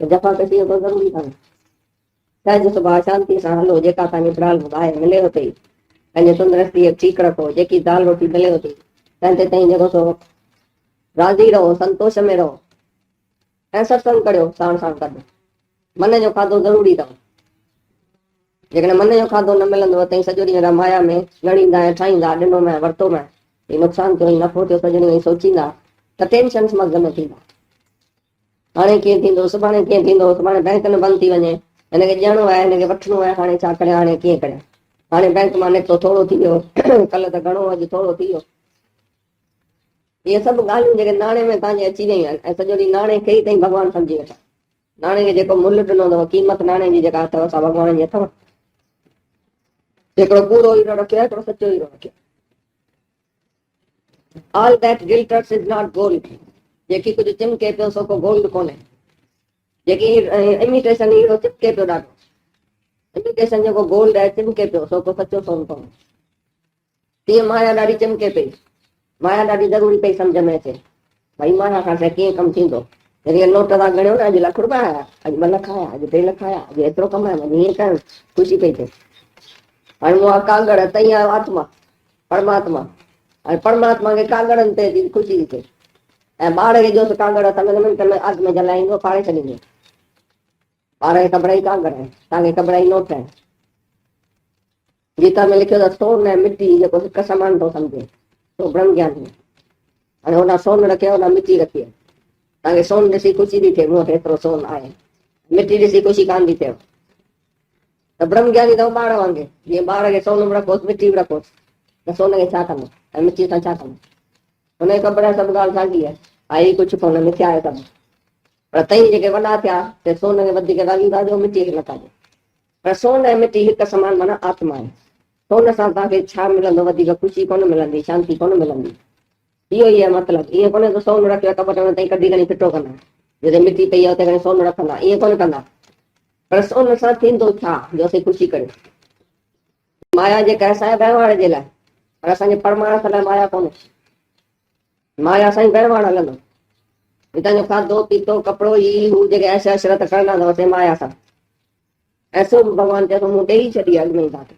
तो जफ़ाकशी तो ज़रूरी कान्हे। सहज सुभाउ शांति सां हलो, जेका तव्हांजी प्राल ॿाहि मिलेव थी, पंहिंजे तंदुरुस्तीअ ठीकु रखो, जेकी दाल रोटी मिलेव थी तंहिं ते ताईं जेको सो राज़ी रहो, संतोष में रहो ऐं सत्संग करियो साण साण गॾु। मन जो खाधो ज़रूरी अथव। जेकॾहिं मन जो खाधो न मिलंदो तई सॼो ॾींहुं माया में ॻणींदा ऐं ठाहींदा, ॾिनो मैं वरितो मैं, ही नुक़सानु थियो, ही नफ़ो थियो, सॼो ॾींहुं सोचींदा त टेंशन मग़ज़ में थींदा। हाणे कीअं थींदो, सुभाणे कीअं थींदो, सुभाणे बैंक न बंदि थी वञे, हिनखे ॾियणो आहे, हिनखे वठिणो आहे, हाणे छा करियां, हाणे कीअं करियां, हाणे बैंक मां निकितो थोरो थी वियो, कल्ह त घणो, अॼु थोरो थी वियो। इहे सभु ॻाल्हियूं जेके नाणे में तव्हांजे अची वियूं आहिनि ऐं सॼो ॾींहुं नाणे खे ई ताईं भॻवानु सम्झी वेठा। नाणे खे जेको मुल्ह ॾिनो अथव, क़ीमत नाणे जी जेका अथव सा भॻवान जी अथव। हिकिड़ो कूड़ो हीरो रखियो आहे, हिकिड़ो सचो हीरो रखियो आहे। All that glitters is not gold। जेकी कुझु चिमके पियो सो को गोल्ड कोन्हे। जेकी इमिटेशन हीरो चिमके पियो ॾाढो, इमिटेशन जेको गोल्ड आहे चिमके पियो सो को सचो सोन कोन्हे। तीअं माया ॾाढी चिमके पई, माया ॾाढी ज़रूरी पई सम्झ में अचे, भई माया खां कीअं कमु थींदो। जॾहिं नोट था ॻणियो न, अॼु ₹1 आया, अॼु 2 लाख आया, अॼु 3 लाख आया, अॼु एतिरो कमायो, हीअं करणु ख़ुशी पई थिए। हाणे मूं कागड़ तई आत्मा परमात्मा, हाणे परमात्मा खे कागड़नि ते थी ख़ुशी थी थिए ऐं ॿार खे जो कागड़ हथ में मिंट में आग में जलाईंदो, फाड़े छॾींदो। ॿार खे ख़बर ई कागड़ आहे, तव्हांखे ख़बर ई नोट आहे। गीता में लिखियो त सोन ऐं मिटी जेको हिकु समान थो सम्झे, तो ब्रह्म ज्ञानी। हाणे होॾां सोन रखियो, होॾां मिटी रखी आहे। तव्हांखे सोन ॾिसी ख़ुशी थी थिए, मूं वटि एतिरो सोन आहे, मिटी ॾिसी ख़ुशी कान थी थिए। त ब्रह्म ज्ञानी अथव ॿार वांगुरु, जीअं ॿार खे सोन बि रखोसि, मिटी बि रखोसि, त सोन खे छा कंदो ऐं मिटी सां छा कंदो। हुनखे ख़बर आहे सभु ॻाल्हि साॻी आहे, आई कुझु कोन, मिथ्या आहे सभु। पर तई जेके वॾा थिया ते सोन खे वधीक वैल्यू था ॾियो, मिटीअ खे नथा ॾियो। पर सोन ऐं मिटी हिकु समान माना आत्मा आहे। सोन सां तव्हांखे छा मिलंदो, वधीक ख़ुशी कोन मिलंदी, शांती कोन मिलंदी। इहो ई आहे मतिलबु। ईअं कोन्हे त सोन रखियो कबट में ताईं कढी खणी फिटो कंदा, जिते मिटी पई आहे हुते सोन रखंदा, ईअं कोन कंदा। पर सोन सां थींदो छा जो असीं ख़ुशी करियूं। माया जेका असांजे वहिंवार जे लाइ, पर असांजे परमार्थ लाइ माया कोन्हे। माया असांजी वहिंवार हलंदो, हितां जो खाधो पीतो कपिड़ो ई हू जेके ऐश अशरत करणा अथव से माया सां। ऐं सो भॻवानु चए थो मूं ॾेई छॾी आहे अॻिमें तव्हांखे,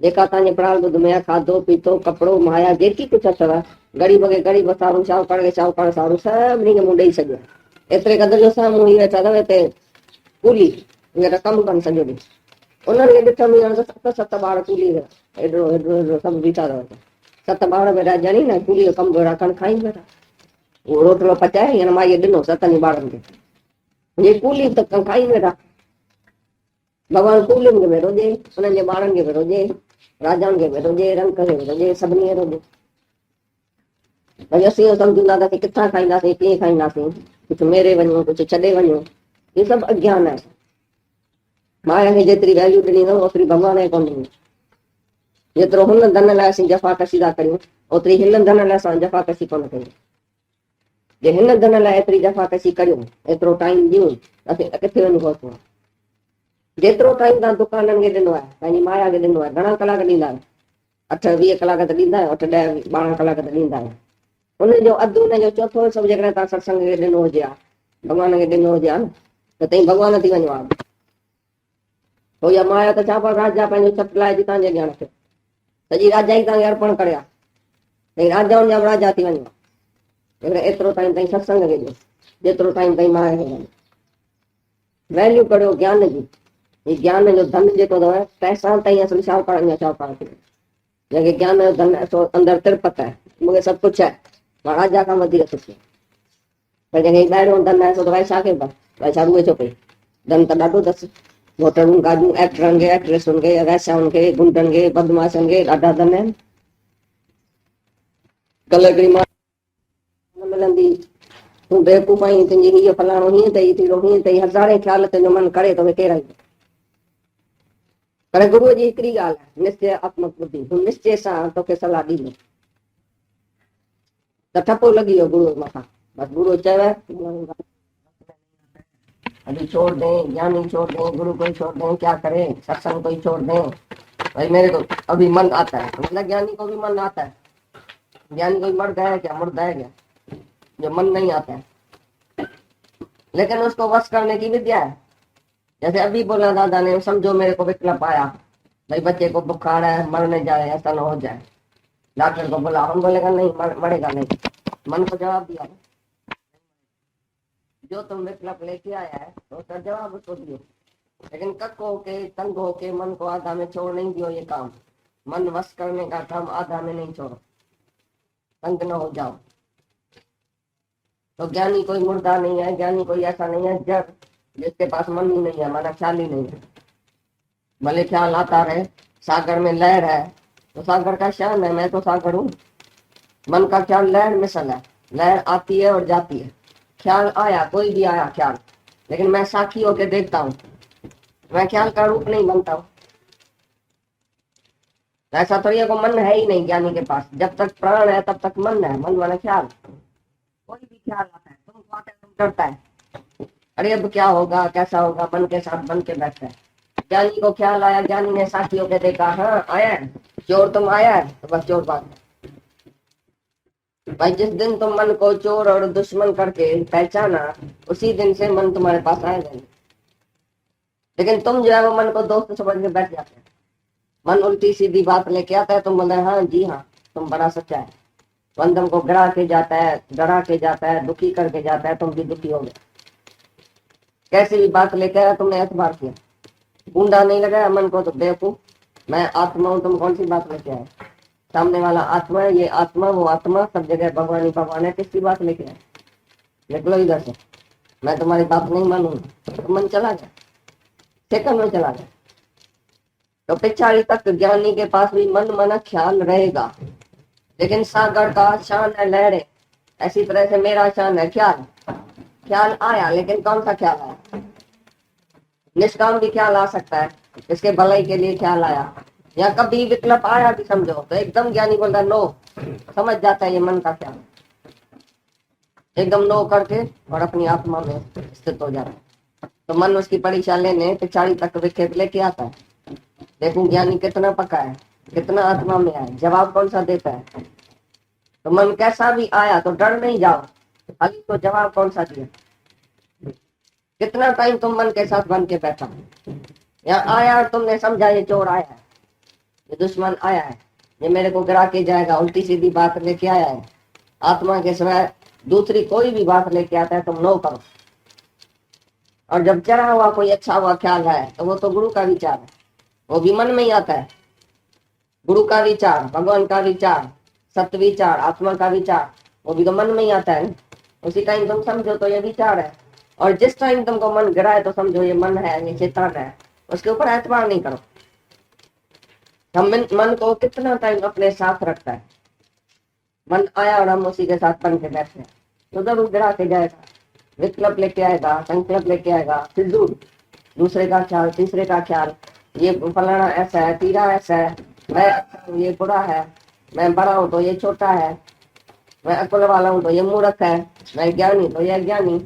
जेका तव्हांजे प्राल ॿुध में आहे, खाधो पीतो कपिड़ो माया जेकी कुझु अथव, ग़रीब खे ग़रीब सारूं, शाहूकार खे शाहूकार सारूं, सभिनी खे मूं ॾेई छॾियो आहे। एतिरे क़दुरु जो साम्हूं हीअ वेठा अथव हिते कूली, हीअं त कमु कनि सॼो ॾींहुं। उन्हनि खे ॾिठमि हींअर त 7 ॿार कूली हेॾो हेॾो सभु बीठा अथव। 7 ॿार वेठा ॼणी न कूली जो कमु वेठा कनि, खाई वेठा। उहो रोटलो पचाए हींअर माईअ ॾिनो 7 ॿारनि खे, मुंहिंजी कूली त खाई वेठा। भॻवानु कूलियुनि खे बि रोजे, उन्हनि जे ॿारनि खे बि रोजे, राजाउनि खे बि रोजे, रंक खे बि रोजे, सभिनी खे रोजे। भई असीं सम्झंदा त किथां खाईंदासीं, कीअं खाईंदासीं, कुझु मेरे वञूं, कुझु छॾे वञूं, इहे सभु अज्ञान आहे। माया खे जेतिरी वैल्यू ॾिनी अथऊं ओतिरी भॻवान खे कोन ॾिनी। जेतिरो हुन धन लाइ असीं जफ़ाकशी था करियूं, ओतिरी हिन धन लाइ असां जफ़ाकशी कोन कयूं। जे हिन धन लाइ एतिरी जफ़ाकशी करियूं, एतिरो टाइम ॾियूं, त असीं किथे वञी पहुचूं। जेतिरो टाइम तव्हां दुकाननि खे ॾिनो आहे, पंहिंजी माया खे ॾिनो आहे, घणा कलाक ॾींदा आहियो? 8-20 कलाक त ॾींदा आहियो, 8-10-12 कलाक त ॾींदा आहियो। हुनजो अधु, हुनजो चोथों सभु जेकॾहिं तव्हां सत्संग खे ॾिनो हुजे हा, भॻवान खे ॾिनो हुजे हा न, त तई भॻवान थी वञो हा। पोइ इहा माया त छा पर राजा पंहिंजो छट लाइ तव्हांजे अॻियां रखियो, सॼी राजा ई तव्हांखे अर्पण करे हा, तई राजाउनि जा बि राजा थी वञो। एतिरो टाइम ताईं सत्संग खे ॾियो, जेतिरो टाइम ताईं माया खे ॾियो, वैल्यू करियो ज्ञान जी। ही ज्ञान जो धन जेको अथव, पैसा ताईं असुल शाहूकारनि जा शाहूकार थी वियो। जंहिंखे ज्ञान जो धन अंदरि तिरपत आहे, मूंखे सभु कुझु आहे, मां राजा खां वधीक सुठी आहियां। पर जंहिंखे ॿाहिरों धन आहे सो त भाई छा कयूं था, भाई छा रुए छो पई, धन त ॾाढो अथसि, होटलूं गाॾियूं, एक्टरनि खे, एक्ट्रेसुनि खे, वैश्याउनि खे, गुंडनि खे, बदमाशनि खे ॾाढा धन आहिनि। कल्ह हिकिड़ी मां न मिलंदी, तूं बेवकूफ़ आहीं, तुंहिंजी हीअ फलाणो हीअं अथई, थींदो हीअं अथई, हज़ारे ख़्याल तुंहिंजो मन करे तोखे केरु आई। पर गुरूअ जी हिकिड़ी ॻाल्हि आहे, निश्चय आत्मक ॿुधी, तूं निश्चय सां तोखे सलाह ॾींदो त ठपो लॻी वियो गुरूअ मथां। बसि गुरू चयो अभी छोड़ दें, ज्ञानी छोड़ दें, गुरु कोई छोड़ दें, क्या करें, सत्संग कोई छोड़ दें। भाई मेरे को अभी मन आता है, मतलब ज्ञानी को भी मन आता है। ज्ञानी कोई मर गया है क्या, मुर्दा है क्या, जो मन नहीं आता है। लेकिन उसको वश करने की विद्या है। जैसे अभी बोला दादा ने, समझो मेरे को विकल्प आया, भाई बच्चे को बुखार है, मरने जाए, ऐसा ना हो जाए, डॉक्टर को बोला, हम बोलेगा नहीं मरेगा नहीं, मन को जवाब दिया। जो तुम विकल्प लेके आया है तो उसका जवाब उसको दियो। लेकिन कक होके तंग होके मन को आधा में छोड़ नहीं दियो। ये काम मन वश करने का काम आधा में नहीं छोड़ो, तंग न हो जाओ। तो ज्ञानी कोई मुर्दा नहीं है, ज्ञानी कोई ऐसा नहीं है जड़ जिसके पास मन ही नहीं है, माना ख्याल ही नहीं है। भले ख्याल आता रहे, सागर में लहर है तो सागर का शान है, मैं तो सागर हूँ। मन का ख्याल लहर मिसल है, लहर आती है और जाती है। ख्याल आया, कोई भी आया ख्याल, लेकिन मैं साक्षी होके देखता हूँ, मैं ख्याल का रूप नहीं बनता हूँ। ऐसा तो ये को मन है ही नहीं ज्ञानी के पास। जब तक प्राण है तब तक मन है, मन माना ख्याल। कोई भी ख्याल आता है, तुमको आता है, तुम डरता है, अरे अब क्या होगा, कैसा होगा, मन के साथ बन के बैठता है। ज्ञानी को ख्याल आया, ज्ञानी ने साक्षी होके देखा, हाँ आया है चोर, तुम आया है तो बस चोर बात भाई। जिस दिन तुम मन को चोर और दुश्मन करके पहचाना, उसी दिन से मन तुम्हारे पास आएगा। लेकिन तुम जो है वो मन को दोस्त समझ के बैठ जाते हैं। मन उल्टी सीधी बात लेके आता है, तुम बोलते हैं हाँ जी हाँ, तुम बड़ा सच्चा है। मन तुमको गिरा के जाता है, डरा के जाता है, दुखी करके जाता है, तुम भी दुखी हो गए। कैसी भी बात लेके आया, तुमने एतबार किया, बूंदा नहीं लगाया मन को, तो बेवकूफ, मैं आत्मा हूँ, तुम कौन सी बात लेके आए। सामने वाला आत्मा है, ये आत्मा वो आत्मा, सब जगह भगवान ही भगवान है, किसकी बात लेके आए, निकलो इधर से, मैं तुम्हारी बात नहीं मानूंगा। तो मन चला गया, सेकंड में चला गया। तो पिछाड़ी तक ज्ञानी के पास भी मन मना ख्याल रहेगा, लेकिन सागर का शान है लहरें, ऐसी तरह से मेरा शान है ख्याल। ख्याल आया, लेकिन कौन सा ख्याल आया। निष्काम भी ख्याल आ सकता है, इसके भलाई के लिए ख्याल आया, या कभी विकल्प आया भी समझो, तो एकदम ज्ञानी बोलता नो, समझ जाता है ये मन का ख्याल, एकदम नो करके और अपनी आत्मा में स्थित हो जाता है। तो मन उसकी परीक्षा लेने पिछाड़ी तक विक्षेप लेके आता है। देखूं ज्ञानी कितना पका है, कितना आत्मा में है, जवाब कौन सा देता है। तो मन कैसा भी आया तो डर नहीं जाओ, खाली तो जवाब कौन सा दिया। कितना टाइम तुम मन के साथ बन के बैठा, यहाँ आया और तुमने समझा ये चोर आया है, ये दुश्मन आया है, ये मेरे को गिरा के जाएगा, उल्टी सीधी बात लेके आया है। आत्मा के सिवाय दूसरी कोई भी बात लेके आता है, तुम नो करो। और जब चढ़ा हुआ कोई अच्छा हुआ ख्याल है, तो वो तो गुरु का विचार है, वो भी मन में ही आता है। गुरु का विचार, भगवान का विचार, सत्य विचार, आत्मा का विचार, वो भी तो मन में ही आता है। उसी टाइम तुम समझो तो ये विचार है, और जिस टाइम तुमको मन गिराए तो समझो ये मन है, ये चेतन है, उसके ऊपर एतबार नहीं करो। हम मन को कितना टाइम अपने साथ रखता है। मन आया और हम उसी के साथ बन के बैठे हैं, तो जरूर गिरा के जाएगा, विकल्प लेके आएगा, संकल्प लेके आएगा, फिर दूसरे का ख्याल, तीसरे का ख्याल, ये फलाना ऐसा है, तीरा ऐसा है, मैं अच्छा हूँ ये बुरा है, मैं बड़ा हूँ तो ये छोटा है, मैं अकल वाला हूँ तो ये मूर्ख है, मैं ज्ञानी तो ये अज्ञानी।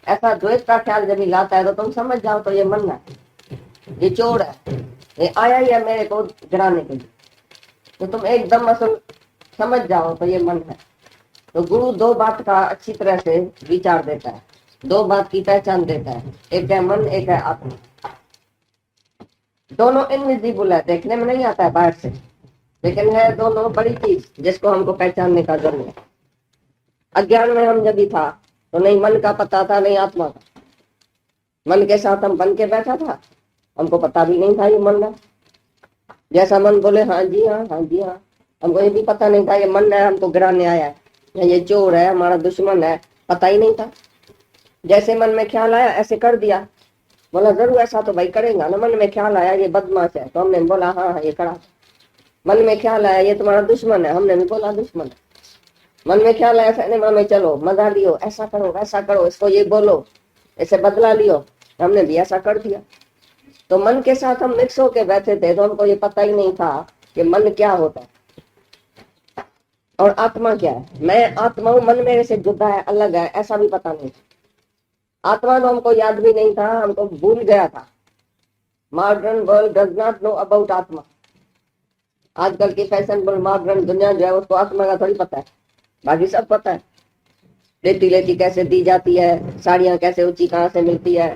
ऐसा द्वैत का ख्याल जब लाता है तो तुम समझ जाओ तो ये मन है, ये चोर है, ये आया ही है मेरे को गिराने के लिए। तो तुम एकदम असल समझ जाओ तो ये मन है। तो गुरु दो बात का अच्छी तरह से विचार देता है, दो बात की पहचान देता है, एक है मन, एक है आत्मा। दोनों इनविजिबल है, देखने में नहीं आता है बाहर से, लेकिन है दोनों बड़ी चीज जिसको हमको पहचानने का जरूरत है। अज्ञान में हम जब भी था तो नहीं मन का पता था, नहीं आत्मा का। मन के साथ हम बन के बैठा था, हमको पता भी नहीं था ये मन है। जैसा मन बोले हाँ जी हाँ, हाँ जी हाँ, हमको ये भी पता नहीं था ये मन है, हमको गिराने आया है, या ये चोर है, हमारा दुश्मन है, पता ही नहीं था। जैसे मन में ख्याल आया ऐसे कर दिया, बोला जरूर ऐसा तो भाई करेगा ना। मन में ख्याल आया ये बदमाश है, तो हमने बोला हाँ हाँ ये करा। मन में ख्याल आया ये तुम्हारा दुश्मन है, हमने भी बोला दुश्मन है। मन में ख्याल आया सिनेमा में चलो, मजा लियो, ऐसा करो वैसा करो, इसको ये बोलो, इसे बदला लियो, हमने भी ऐसा कर दिया। तो मन के साथ हम मिक्स होके बैठे थे, तो हमको ये पता ही नहीं था कि मन क्या होता है और आत्मा क्या है। मैं आत्मा हूँ, मन मेरे से जुदा है, अलग है, ऐसा भी पता नहीं था। आत्मा तो हमको याद भी नहीं था, हमको भूल गया था। Modern world does not know about आत्मा। आजकल की फैशनेबल मॉडर्न दुनिया जो है उसको आत्मा का थोड़ी पता है, बाकी सब पता है। लेटी लेटी कैसे दी जाती है, साड़ियां कैसे ऊंची कहाँ से मिलती है,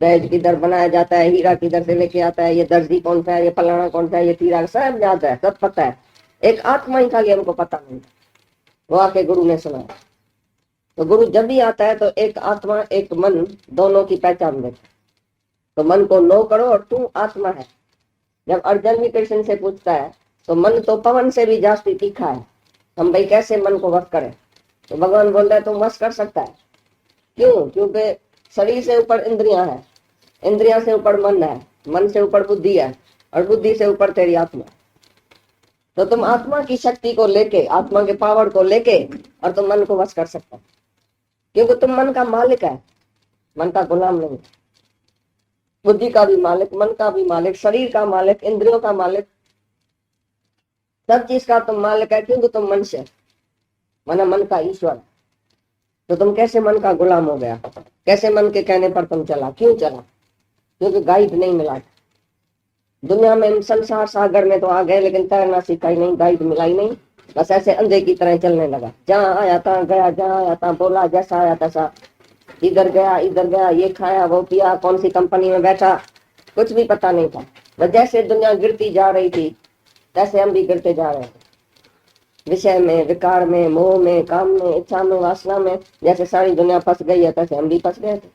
दहेज किधर बनाया जाता है, हीरा किधर से लेके आता है, ये दर्जी कौन सा है, ये फलाना कौन सा है, ये तीरा, सब जाता है, सब पता है। एक आत्मा ही खाली हमको पता नहीं, वो आके गुरु ने सुना। तो गुरु जब भी आता है तो एक आत्मा एक मन दोनों की पहचान देता। तो मन को नो करो और तू आत्मा है। जब अर्जुन भी कृष्ण से पूछता है तो मन तो पवन से भी जास्ती तीखा है, हम भाई कैसे मन को वश करें। तो भगवान बोल रहा है तुम वश कर सकता है। क्यों? क्योंकि शरीर से ऊपर इंद्रियां है, इंद्रियां से ऊपर मन है, मन से ऊपर बुद्धि है, और बुद्धि से ऊपर तेरी आत्मा। तो तुम आत्मा की शक्ति को लेके, आत्मा के पावर को लेके, और तुम मन को वश कर सकता है। क्योंकि तुम मन का मालिक है, मन का गुलाम नहीं। बुद्धि का भी मालिक, मन का भी मालिक, शरीर का मालिक, इंद्रियों का मालिक, सब चीज का तुम मालिक है। क्योंकि तुम मनुष्य, मन का ईश्वर। तो तुम कैसे मन का गुलाम हो गया? कैसे मन के कहने पर तुम चला? क्यों चला? क्योंकि गाइड नहीं मिला। दुनिया में संसार सागर में तो आ गए, लेकिन तैरना सीखा ही नहीं, गाइड मिला ही नहीं। बस ऐसे अंधे की तरह चलने लगा, जहाँ आया तहाँ गया, जहाँ आया तहाँ बोला, जैसा आया तैसा, इधर गया इधर गया, ये खाया वो पिया, कौन सी कंपनी में बैठा, कुछ भी पता नहीं था। बस जैसे दुनिया गिरती जा रही थी तैसे हम भी गिरते जा रहे थे, विषय में, विकार में, मोह में, काम में, इच्छा में, वासना में। जैसे सारी दुनिया फंस गई है तैसे हम भी फंस गए थे।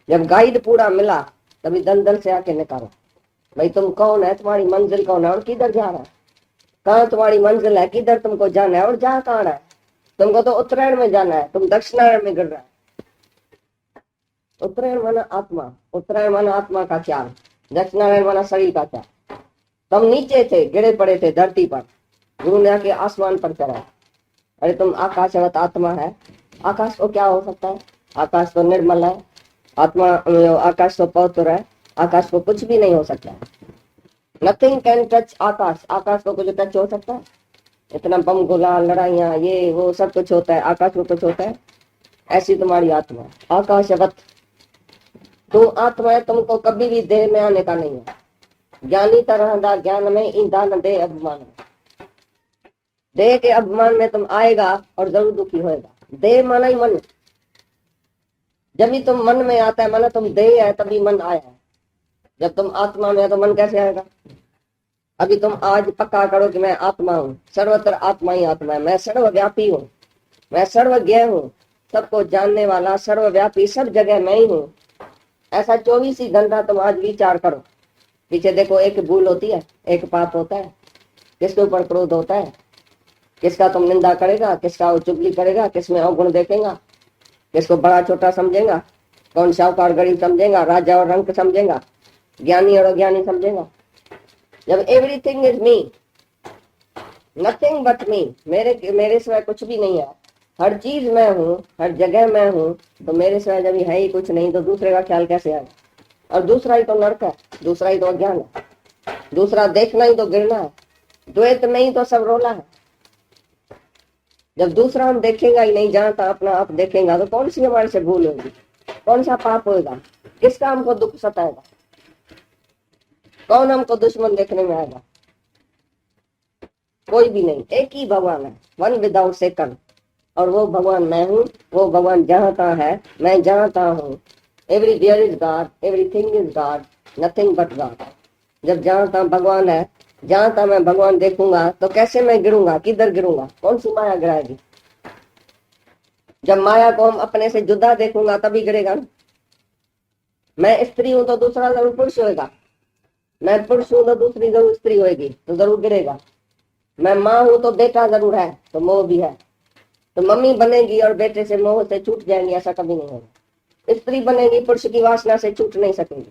जब गाइड पूरा मिला तभी दलदल से आके निकालो, भाई तुम कौन है, तुम्हारी मंजिल कौन है और किधर जा रहा है, कहाँ तुम्हारी मंजिल है, किधर तुमको जाना है और जा कहाँ रहा है। तुमको तो उत्तरायण में जाना है, तुम दक्षिणायण में गिर रहा है। उत्तरायण माना आत्मा, उत्तरायण माना आत्मा का ख्याल, दक्षिणायण माना शरीर का ख्याल। तुम नीचे थे, गिरे पड़े थे धरती पर, गुरु ने आके आसमान पर चढ़ा। अरे तुम आकाशवत आत्मा है। आकाश को क्या हो सकता है? आकाश तो निर्मल है, आत्मा, आकाश तो पवित्र है, आकाश को कुछ भी नहीं हो सकता। नथिंग कैन टच आकाश। आकाश को कुछ टच हो सकता है? इतना बम गोला, लड़ाइयाँ, ये वो सब कुछ होता है, आकाश को कुछ होता है? ऐसी तुम्हारी आत्मा आकाशवत। तू आत्मा है, तुमको कभी भी देह में आने का नहीं है। ज्ञानी तरह ज्ञान में ईंधन दे अभिमान। देह के अभिमान में तुम आएगा और जरूर दुखी होएगा। देह माना ही मन। जब भी तुम मन में आता है माना तुम देह है, तभी मन आया है। जब तुम आत्मा में है तो मन कैसे आएगा? अभी तुम आज पक्का करो कि मैं आत्मा हूँ, सर्वत्र आत्मा ही आत्मा है, मैं सर्वव्यापी हूँ, मैं सर्वज्ञ हूँ, सबको जानने वाला, सर्वव्यापी, सब जगह मैं ही हूँ। ऐसा 24 ही घंटा तुम आज विचार करो। पीछे देखो, एक भूल होती है, एक पाप होता है, किसके ऊपर क्रोध होता है, किसका तुम निंदा करेगा, किसका वो चुगली करेगा, किसमें अवगुण देखेगा, किसको बड़ा छोटा समझेगा, कौन साहूकार गरीब समझेगा, राजा और रंक समझेगा, ज्ञानी और अज्ञानी समझेगा। जब everything is me, nothing but me, मेरे सिवाय कुछ भी नहीं है, हर चीज मैं हूँ, हर जगह मैं हूँ, तो मेरे सिवाय जब है ही कुछ नहीं तो दूसरे का ख्याल कैसे आए? और दूसरा ही तो नरक है, दूसरा ही तो अज्ञान है, दूसरा देखना ही तो गिरना है, द्वैत में ही तो सब रोला है। जब दूसरा हम देखेगा ही नहीं, जहाँ तक अपना आप देखेगा, तो कौन सी हमारे से भूल होगी, कौन सा पाप होगा, किसका हमको दुख सताएगा, कौन हमको दुश्मन देखने में आएगा? कोई भी नहीं। एक ही भगवान है, वन विदाउट सेकंड, और वो भगवान मैं हूँ। वो भगवान जहाँ तहाँ है, मैं जहाँ तहाँ हूँ। Everywhere is God, everything is God, nothing but God. जब जहाँ तहाँ भगवान है, जहाँ तहाँ मैं भगवान देखूंगा तो कैसे मैं गिरूंगा? किधर गिरूंगा? कौन सी माया गिराएगी? जब माया को हम अपने से जुदा देखूंगा तभी गिरेगा ना। मैं स्त्री हूं तो दूसरा जरूर पुरुष होगा, मैं पुरुष हूं तो दूसरी जरूर स्त्री होगी, तो जरूर गिरेगा। मैं माँ हूं तो बेटा जरूर है, तो मोह भी है। तो मम्मी बनेगी और बेटे से मोह से छूट जाएंगी, ऐसा कभी नहीं होगा। स्त्री बनेगी, पुरुष की वासना से छूट नहीं सकेगी।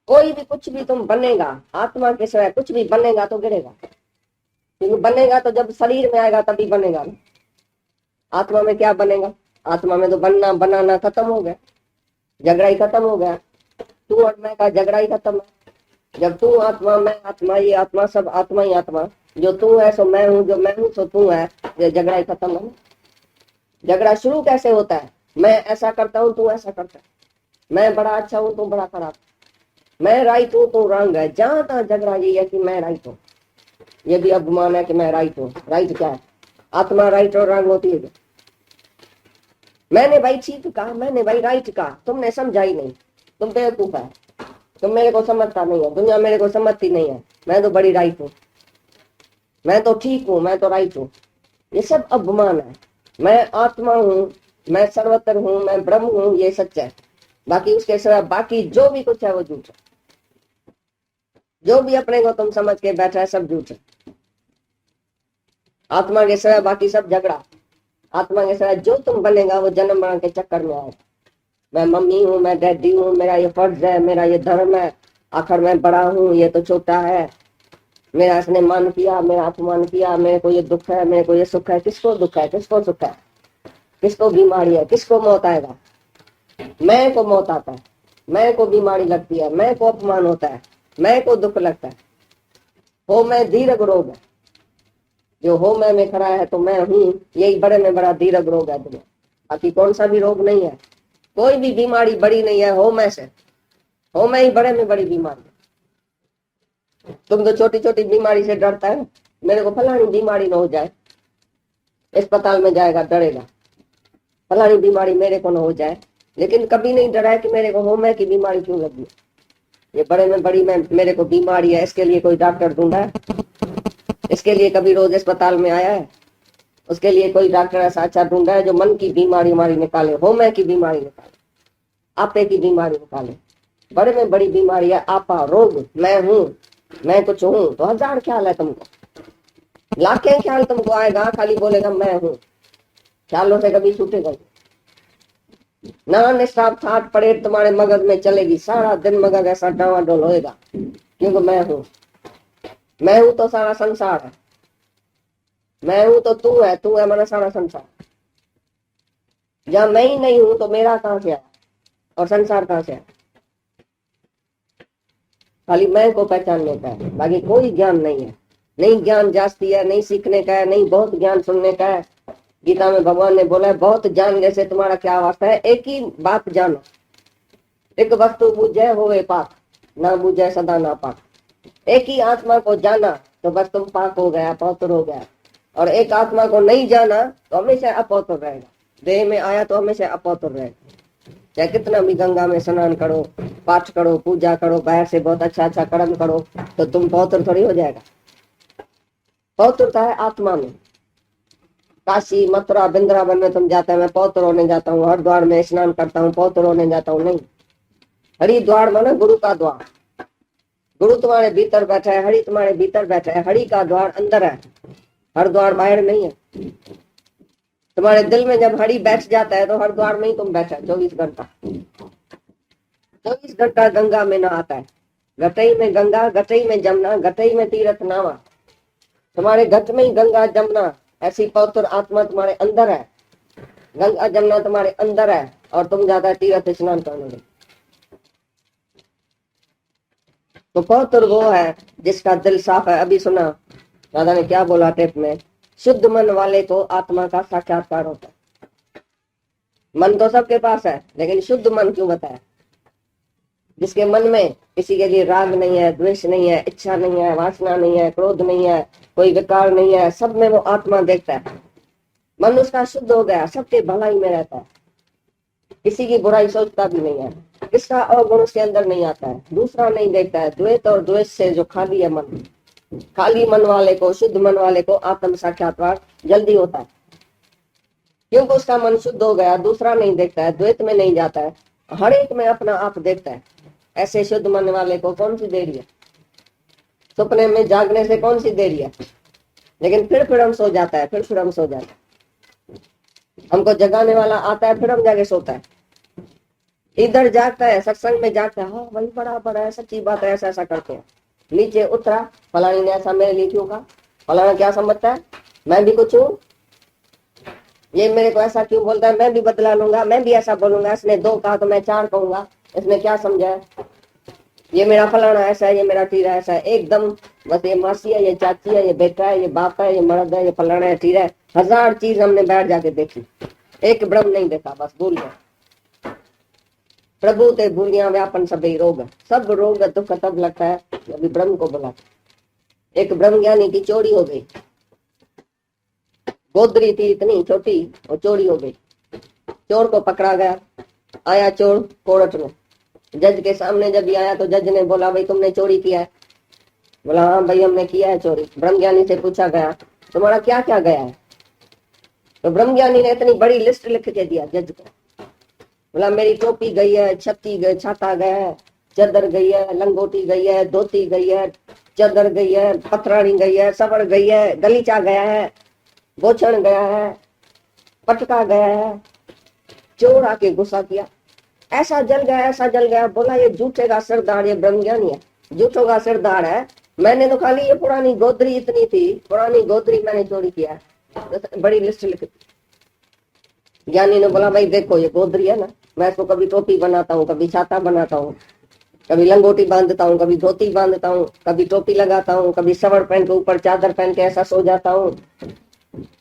कोई भी कुछ भी तुम बनेगा, आत्मा के सिवाय कुछ भी बनेगा तो गिरेगा। क्योंकि बनेगा तो जब शरीर में आएगा तभी बनेगा ना। आत्मा में क्या बनेगा? आत्मा में तो बनना बनाना खत्म हो गया, झगड़ा ही खत्म हो गया। तू और मैं का झगड़ा ही खत्म है। जब तू आत्मा, मैं आत्मा, ये आत्मा, सब आत्मा ही आत्मा, जो तू है सो मैं हूँ, जो मैं हूँ सो तू है, ये झगड़ा ही खत्म है ना। झगड़ा शुरू कैसे होता है? मैं ऐसा करता हूँ, तू ऐसा करता है, मैं बड़ा अच्छा हूँ, तू बड़ा खराब, मैं राइट हूँ, तू रंग है। जहाँ तहाँ झगड़ा यही है कि मैं राइट हूँ। ये भी अभिमान है कि मैं राइट हूँ। राइट क्या है? आत्मा राइट और रंग होती है। मैंने भाई ठीक कहा, मैंने भाई राइट कहा, तुमने समझा ही नहीं, तुम बेवकूफ है, तुम मेरे को समझता नहीं है, दुनिया मेरे को समझती नहीं है, मैं तो बड़ी राइट हूँ, मैं तो ठीक हूँ, मैं तो राइट हूँ। ये सब अपमान है। मैं आत्मा हूँ, मैं सर्वत्र हूँ, मैं ब्रह्म हूँ, ये सच है। बाकी उसके सिवा बाकी जो भी कुछ है वो झूठ है। जो भी अपने को तुम समझ के बैठा है सब झूठ है। आत्मा के सिवा बाकी सब झगड़ा। आत्मा के सिवा जो तुम बनेगा वो जन्म मरण के चक्कर में आएगा। मैं मम्मी हूँ, मैं डैडी हूँ, मेरा ये फर्ज है, मेरा ये धर्म है, आखिर मैं बड़ा हूँ, ये तो छोटा है, मेरा इसने मान किया, मेरा अपमान किया, मेरे को ये दुख है, मेरे को ये सुख है। किसको दुख है, किसको सुख है, किसको बीमारी है, किसको मौत आएगा? मैं को मौत आता है, मैं को बीमारी लगती है, मैं को अपमान होता है, मैं को दुख लगता है। हो मैं दीर्घ रोग है, जो हो मैं में खड़ा है तो मैं हूँ, यही बड़े में बड़ा दीर्घ रोग है दुनिया। बाकी कौन सा भी रोग नहीं है, कोई भी बीमारी बड़ी नहीं है हो मैं से। हो मैं ही बड़े में बड़ी बीमारी। तुम तो छोटी छोटी बीमारी से डरता है, मेरे को फलानी बीमारी न हो जाए, अस्पताल में जाएगा डरेगा, फलानी बीमारी मेरे को न हो जाए, लेकिन कभी नहीं डरा है कि मेरे को होम की बीमारी क्यों लगी। ये बड़े में बड़ी में मेरे को बीमारी है, इसके लिए कोई डॉक्टर ढूंढा है, इसके लिए कभी रोज अस्पताल में आया है, उसके लिए कोई डॉक्टर ऐसा अच्छा ढूंढा है जो मन की बीमारी हमारी निकाले, होम की बीमारी निकाले, आपे की बीमारी निकाले। बड़े में बड़ी बीमारी है आपा, रोग, मैं हूँ, मैं कुछ हूँ, तो हजार ख्याल है तुमको, लाखें ख्याल तुमको आएगा, खाली बोलेगा मैं हूँ। ख्यालों से कभी छूटेगा ना, निस्ताप ठाट पड़े तुम्हारे मगज में चलेगी, सारा दिन मगज ऐसा डावाडोल होएगा, क्योंकि मैं हूँ। मैं हूँ तो सारा संसार है, मैं हूँ तो तू है, तू है मेरा सारा संसार। जब मैं ही नहीं हूँ तो मेरा कहाँ से आया और संसार कहाँ से आया? खाली मैं को पहचानने का है, बाकी कोई ज्ञान नहीं है। नहीं ज्ञान जास्ती है, नहीं सीखने का है, नहीं बहुत ज्ञान सुनने का है। गीता में भगवान ने बोला है बहुत जान जैसे तुम्हारा क्या वास्ता है, एक ही बात जानो, एक वस्तु बुझे होवे पाक, ना बुझे सदा ना पाक। एक ही आत्मा को जाना तो बस तुम पाक हो गया, पवित्र हो गया। और एक आत्मा को नहीं जाना तो हमेशा अपवित्र रहेगा, देह में आया तो हमेशा अपवित्र रहेगा। चाहे कितना भी गंगा में स्नान करो, पाठ करो, पूजा करो, बाहर से बहुत अच्छा अच्छा कर्म करो, तो तुम पवित्र थोड़ी हो जाएगा। पवित्रता है आत्मा में। काशी मथुरा वृंदावन में तुम जाते हैं, मैं पवित्र होने जाता हूँ, हरिद्वार में स्नान करता हूँ, पवित्र होने जाता हूँ, नहीं। हरिद्वार माने गुरु का द्वार, गुरु तुम्हारे भीतर बैठा है, हरि तुम्हारे भीतर बैठा है, हरि का द्वार अंदर है, हर द्वार बाहर नहीं है। तुम्हारे दिल में जब हरि बैठ जाता है तो हर द्वार में ही तुम बैठा है 24 घंटा। 24 घंटा गंगा में ना आता है, गटई में गंगा, गटई में जमुना, गटई में तीर्थ नावा। तुम्हारे घट में ही गंगा जमुना, ऐसी पवित्र आत्मा तुम्हारे अंदर है, गंगा जमुना तुम्हारे अंदर है, और तुम जाता है तीर्थ स्नान करने में। तो पवित्र वो है जिसका दिल साफ है। अभी सुना दादा ने क्या बोला टेप में, शुद्ध मन वाले को आत्मा का साक्षात्कार होता है। मन तो सबके पास है, लेकिन शुद्ध मन क्यों बताया? जिसके मन में किसी के लिए राग नहीं है, द्वेष नहीं है, इच्छा नहीं है, वासना नहीं है, क्रोध नहीं है, कोई विकार नहीं है, सब में वो आत्मा देखता है। मन उसका शुद्ध हो गया, सबके भलाई में रहता है, किसी की बुराई सोचता भी नहीं है, किसका अवगुण उसके अंदर नहीं आता है, दूसरा नहीं देखता है। द्वेष और द्वेष से जो खाली है मन, खाली मन वाले को, शुद्ध मन वाले को आत्म साक्षात्कार जल्दी होता है, क्योंकि उसका मन शुद्ध हो गया, दूसरा नहीं देखता है, द्वैत में नहीं जाता है, हर एक में अपना आप देखता है। ऐसे शुद्ध मन वाले को कौन सी देरी है? सपने में जागने से कौन सी देरी है? लेकिन फिर हम सो जाता है, फिर हम सो जाता है। हमको जगाने वाला आता है, फिर हम जाके सोता है। इधर जागता है, सत्संग में जागता है, हाँ वही बराबर है, सच्ची बात है, ऐसा ऐसा करते हैं। नीचे उतरा, फलानी ने ऐसा मेरे लिए क्यों कहा, फलाना क्या समझता है, मैं भी कुछ हूँ, ये मेरे को ऐसा क्यों बोलता है, मैं भी बदला लूंगा, मैं भी ऐसा बोलूंगा, इसने 2 कहा तो मैं 4 कहूंगा, इसने क्या समझा है, ये मेरा फलाना ऐसा है, ये मेरा टीरा ऐसा है। एकदम बस ये मासी है, ये चाची है, ये बेटा है, ये बाप है, ये मर्द है, ये फलाना है, टीरा है, 1000 चीज हमने बैठ जाके देखी, एक ब्रह्म नहीं देखा, बस भूल गया। प्रभु ते भूलिया व्यापन सभी रोग, सब रोग दुख तब लगता है अभी ब्रह्म को बुला। एक ब्रह्म ज्ञानी की चोरी हो गई, गोदरी थी इतनी छोटी और चोरी हो गई। चोर को पकड़ा गया। आया चोर कोर्ट में, जज के सामने जब भी आया तो जज ने बोला भाई तुमने चोरी किया है? बोला हाँ भाई हमने किया है चोरी। ब्रह्मज्ञानी से पूछा गया तुम्हारा क्या क्या गया है? तो ब्रह्मज्ञानी ने इतनी बड़ी लिस्ट लिख के दिया जज को। बोला मेरी टोपी गई है, छत्ती गई, छाता गया है, चादर गई है, लंगोटी गई है, धोती गई है, चादर गई है, पथरानी गई है, सबर गई है, गलीचा गया है, बोछण गया है, पटका गया है। चोर आके गुस्सा किया, ऐसा जल गया, ऐसा जल गया। बोला ये झूठे का सरदार, ये ब्रह्मज्ञानी है, झूठों का सरदार है। मैंने तो खाली ये पुरानी गोदरी इतनी थी, पुरानी गोदरी मैंने चोरी किया। बड़ी लिस्ट लिख। ज्ञानी ने बोला भाई देखो ये गोदरी है ना, मैं इसको कभी टोपी बनाता हूँ, कभी छाता बनाता हूँ, कभी लंगोटी बांधता हूँ, कभी धोती बांधता हूँ, कभी टोपी लगाता हूँ, कभी सवर पहन के ऊपर चादर पहन के ऐसा सो जाता हूँ,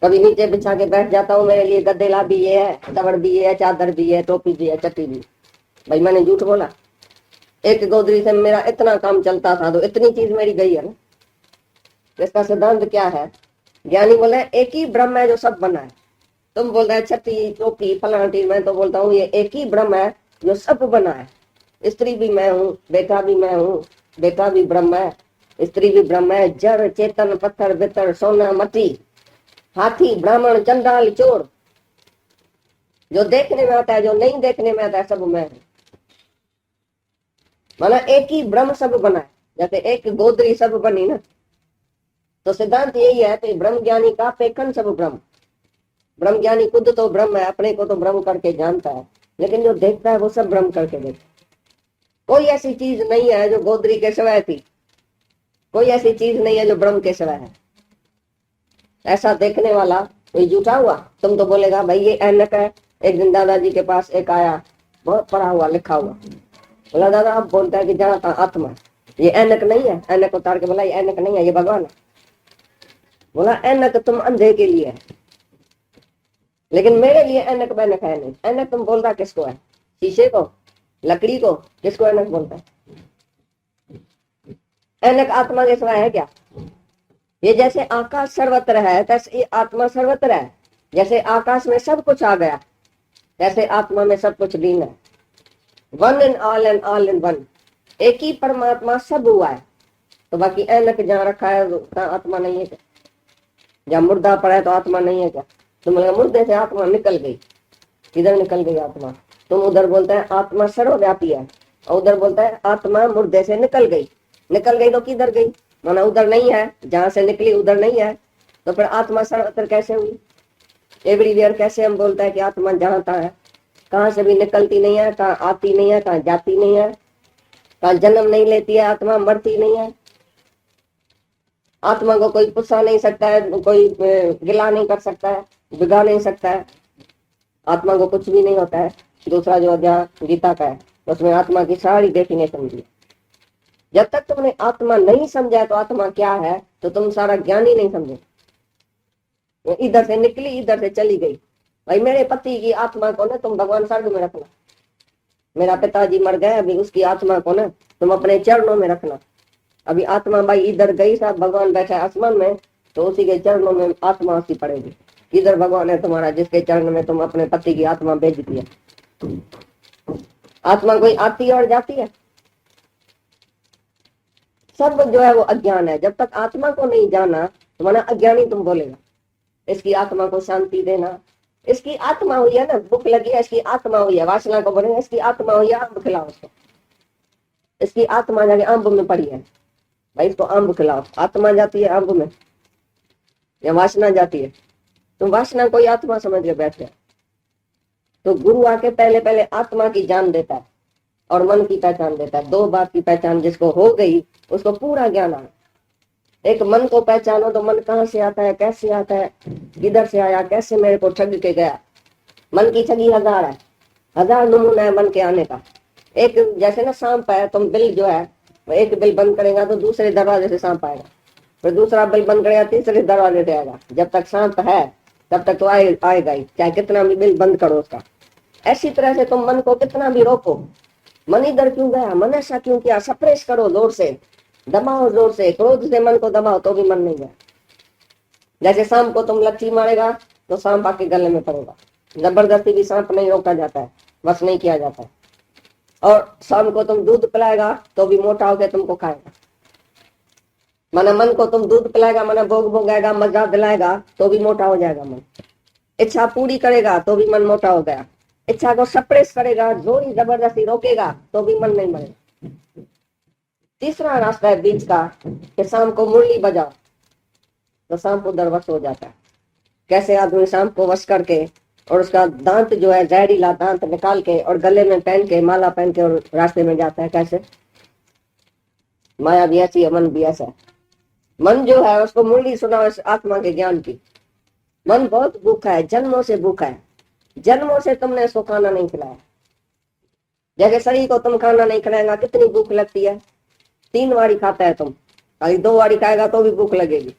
कभी नीचे बिछा के बैठ जाता हूँ। मेरे लिए गद्देला भी ये है, सवर भी ये है, चादर भी है, टोपी भी है, चट्टी भी। भाई मैंने झूठ बोला? एक गोदरी से मेरा इतना काम चलता था तो इतनी चीज मेरी गई है ना। इसका सिद्धांत क्या है? ज्ञानी बोले एक ही ब्रह्म है जो सब बना है। तुम बोल रहे छत्ती टोपी फलाटी, मैं तो बोलता हूँ ये एक ही ब्रह्म है जो सब बना है। स्त्री भी मैं हूँ, बेटा भी मैं हूँ, बेटा भी ब्रह्म है, स्त्री भी ब्रह्म है, जड़ चेतन पत्थर बितर सोना मट्टी, हाथी ब्राह्मण चंडाल चोर, जो देखने में आता है जो नहीं देखने में आता है, सब मैं हूँ। माना एक ही ब्रह्म सब बना है। जैसे एक गोदरी सब बनी ना, तो सिद्धांत यही है कि ब्रह्म ज्ञानी का पेखन सब ब्रह्म। ब्रह्म ज्ञानी खुद तो ब्रह्म है, अपने को तो ब्रह्म करके जानता है, लेकिन जो देखता है वो सब ब्रह्म करके देखता है। कोई ऐसी चीज नहीं है जो गोदरी के सिवाय थी, कोई ऐसी चीज नहीं है जो ब्रह्म के सिवाय है। ऐसा देखने वाला कोई झूठा हुआ? तुम तो बोलेगा भाई ये ऐनक है। एक दिन दादाजी के पास एक आया, बहुत पढ़ा हुआ लिखा हुआ। बोला दादा आप बोलता है कि जहाँ था आत्मा, ये ऐनक नहीं है? ऐनक उतार के बोला ये ऐनक नहीं है, ये भगवान है। बोला ऐनक तुम अंधे के लिए है, लेकिन मेरे लिए ऐनक बैनक है नहीं। ऐनक तुम बोलता किसको है? शीशे को, लकड़ी को? किसको ऐनक बोलता है? ऐनक आत्मा के सिवाय है क्या? ये जैसे आकाश सर्वत्र है तैसे आत्मा सर्वत्र है। जैसे आकाश में सब कुछ आ गया तैसे आत्मा में सब कुछ लीन है। One in all and all in one, एक ही परमात्मा सब हुआ है। तो बाकी ऐनक जहाँ रखा है वहाँ आत्मा नहीं है क्या? जहाँ मुर्दा पड़ा है तो आत्मा नहीं है क्या? तुम मुर्दे से आत्मा निकल गई, किधर निकल गई आत्मा? तुम उधर बोलता है आत्मा सर्वव्यापी है, और उधर बोलता है आत्मा मुर्दे से निकल गई। निकल गई तो किधर गई? माना उधर नहीं है, जहां से निकली उधर नहीं है, तो फिर आत्मा सर्वत्र कैसे हुई? एवरीवेयर कैसे हम बोलता है कि आत्मा जहां तहाँ है? कहाँ से भी निकलती नहीं है, कहाँ आती नहीं है, कहाँ जाती नहीं है, कहाँ जन्म नहीं लेती है, आत्मा मरती नहीं है। आत्मा को कोई पुछा नहीं सकता है, कोई गिला नहीं कर सकता है, बिगा नहीं सकता है। आत्मा को कुछ भी नहीं होता है। दूसरा जो अध्याय गीता का है उसमें आत्मा की सारी डेफिनेशन दी। जब तक तुमने आत्मा नहीं समझा तो आत्मा क्या है तो तुम सारा ज्ञान ही नहीं समझे। इधर से निकली इधर से चली गई। भाई मेरे पति की आत्मा को ना तुम भगवान स्वर्ग में रखना। मेरा पिताजी मर गए, अभी उसकी आत्मा को ना तुम अपने चरणों में रखना। अभी आत्मा भाई इधर गई, साहब भगवान बैठा है आसमान में, तो उसी के चरणों में आत्मा उसकी पड़ेगी। इधर भगवान है तुम्हारा जिसके चरण में तुम अपने पति की आत्मा भेज दिया। आत्मा कोई आती है और जाती है? सब जो है वो अज्ञान है। जब तक आत्मा को नहीं जाना तो माना अज्ञानी तुम बोलेगा। इसकी आत्मा को शांति देना, इसकी आत्मा हुई है ना, भूख लगी है, इसकी आत्मा हुई है, वासना को बोलेंगे इसकी आत्मा हुई है, अम्ब खिलाओ उसको। इसकी आत्मा जाके अम्ब में पड़ी है, भाई इसको अम्ब खिलाओ। आत्मा जाती है अम्ब में या वासना जाती है? तो वासना कोई आत्मा समझ के बैठ गया। तो गुरु आके पहले पहले आत्मा की जान देता है और मन की पहचान देता है। दो बात की पहचान जिसको हो गई उसको पूरा ज्ञान आ। एक मन को पहचानो तो मन कहाँ से आता है, कैसे आता है, किधर से आया, कैसे मेरे को ठग के गया। मन की ठगी 1000 है, 1000 नमूना है मन के आने का। एक जैसे ना सांप है, तुम बिल जो है एक बिल बंद करेगा तो दूसरे दरवाजे से सांप आएगा, फिर दूसरा बिल बंद करेगा तीसरे दरवाजे से आएगा। जब तक सांप है तब तक तो आएगा ही, चाहे कितना भी बिल बंद करो उसका। ऐसी तरह से तुम मन को कितना भी रोको, मन इधर क्यों गया, मन ऐसा क्यों किया, सप्रेस करो जोर से, दबाओ जोर से, क्रोध से मन को दबाओ तो भी मन नहीं गया। जैसे सांप को तुम लट्ठी मारेगा तो सांप आके गले में पड़ेगा, जबरदस्ती भी सांप नहीं रोका जाता है, बस नहीं किया जाता है। और शाम को तुम दूध पिलाएगा तो भी मोटा होकर तुमको खाएगा। माना मन को तुम दूध पिलाएगा, माना भोग भोगाएगा, मजा दिलाएगा तो भी मोटा हो जाएगा मन। इच्छा पूरी करेगा तो भी मन मोटा हो गया। इच्छा को सप्रेस करेगा, जोरी जबरदस्ती रोकेगा तो भी मन नहीं मरेगा। तीसरा रास्ता है बीच का कि शाम को मुरली बजाओ तो शाम को दरवश हो जाता है। कैसे आदमी शाम को वश करके और उसका दांत जो है जहरीला दांत निकाल के और गले में पहन के माला पहन के और रास्ते में जाता है। कैसे? माया भी ऐसी है, मन भी ऐसा है। मन जो है उसको मुरली सुनाओ इस आत्मा के ज्ञान की। मन बहुत भूखा है, जन्मों से भूखा है। जन्मों से तुमने इसको खाना नहीं खिलाया। जैसे शरीर को तुम खाना नहीं खिलाएगा कितनी भूख लगती है। 3 बारी खाता है तुम, खाली 2 बारी खाएगा तो भी भूख लगेगी।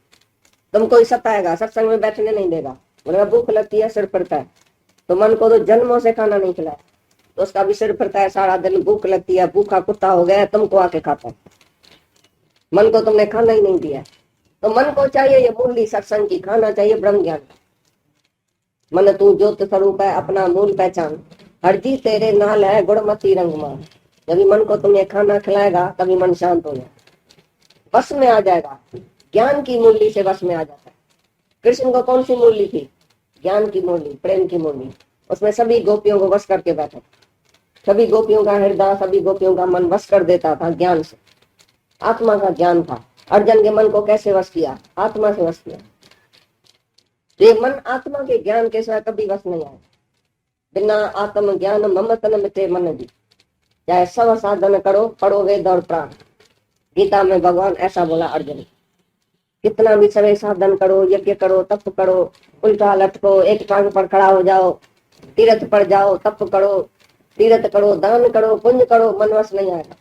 तुम कोई सताएगा, सत्संग में बैठने नहीं देगा, बोलेगा भूख लगती है, सिर फटता है। तो मन को तो जन्मों से खाना नहीं खिलाया तो उसका भी सिर फटता है, सारा दिन भूख लगती है, भूखा कुत्ता हो गया, तुमको आके खाता है। मन को तुमने खाना ही नहीं दिया। तो मन को चाहिए ये मुरली सत्संग की, खाना चाहिए ब्रह्म ज्ञान। मन तू ज्योत स्वरूप है, अपना मूल पहचान, हरजी तेरे नाल है गुणमती रंगमान। जब मन को तुमने खाना खिलाएगा तभी मन शांत हो जाएगा, वश में आ जाएगा। ज्ञान की मुरली से वश में आ जाता है। कृष्ण को कौन सी मुरली थी? ज्ञान की मुरली, प्रेम की मुरली। उसमें सभी गोपियों को वश करके बैठा, सभी गोपियों का हृदय, सभी गोपियों का मन वश कर देता था ज्ञान से। आत्मा का ज्ञान था। अर्जुन के मन को कैसे वश किया? आत्मा से वश किया। ये मन आत्मा के ज्ञान के साथ कभी वश नहीं आया। बिना आत्म ज्ञान ममत न मिटे मन दी। चाहे सब साधन करो, पढ़ो वेद और प्राण। गीता में भगवान ऐसा बोला अर्जुन। कितना भी सभी साधन करो, यज्ञ करो, तप करो, उल्टा लटको, एक टांग पर खड़ा हो जाओ, तीर्थ पर जाओ, तप करो, तीर्थ करो, दान करो, पुण्य करो, मन वश नहीं आएगा।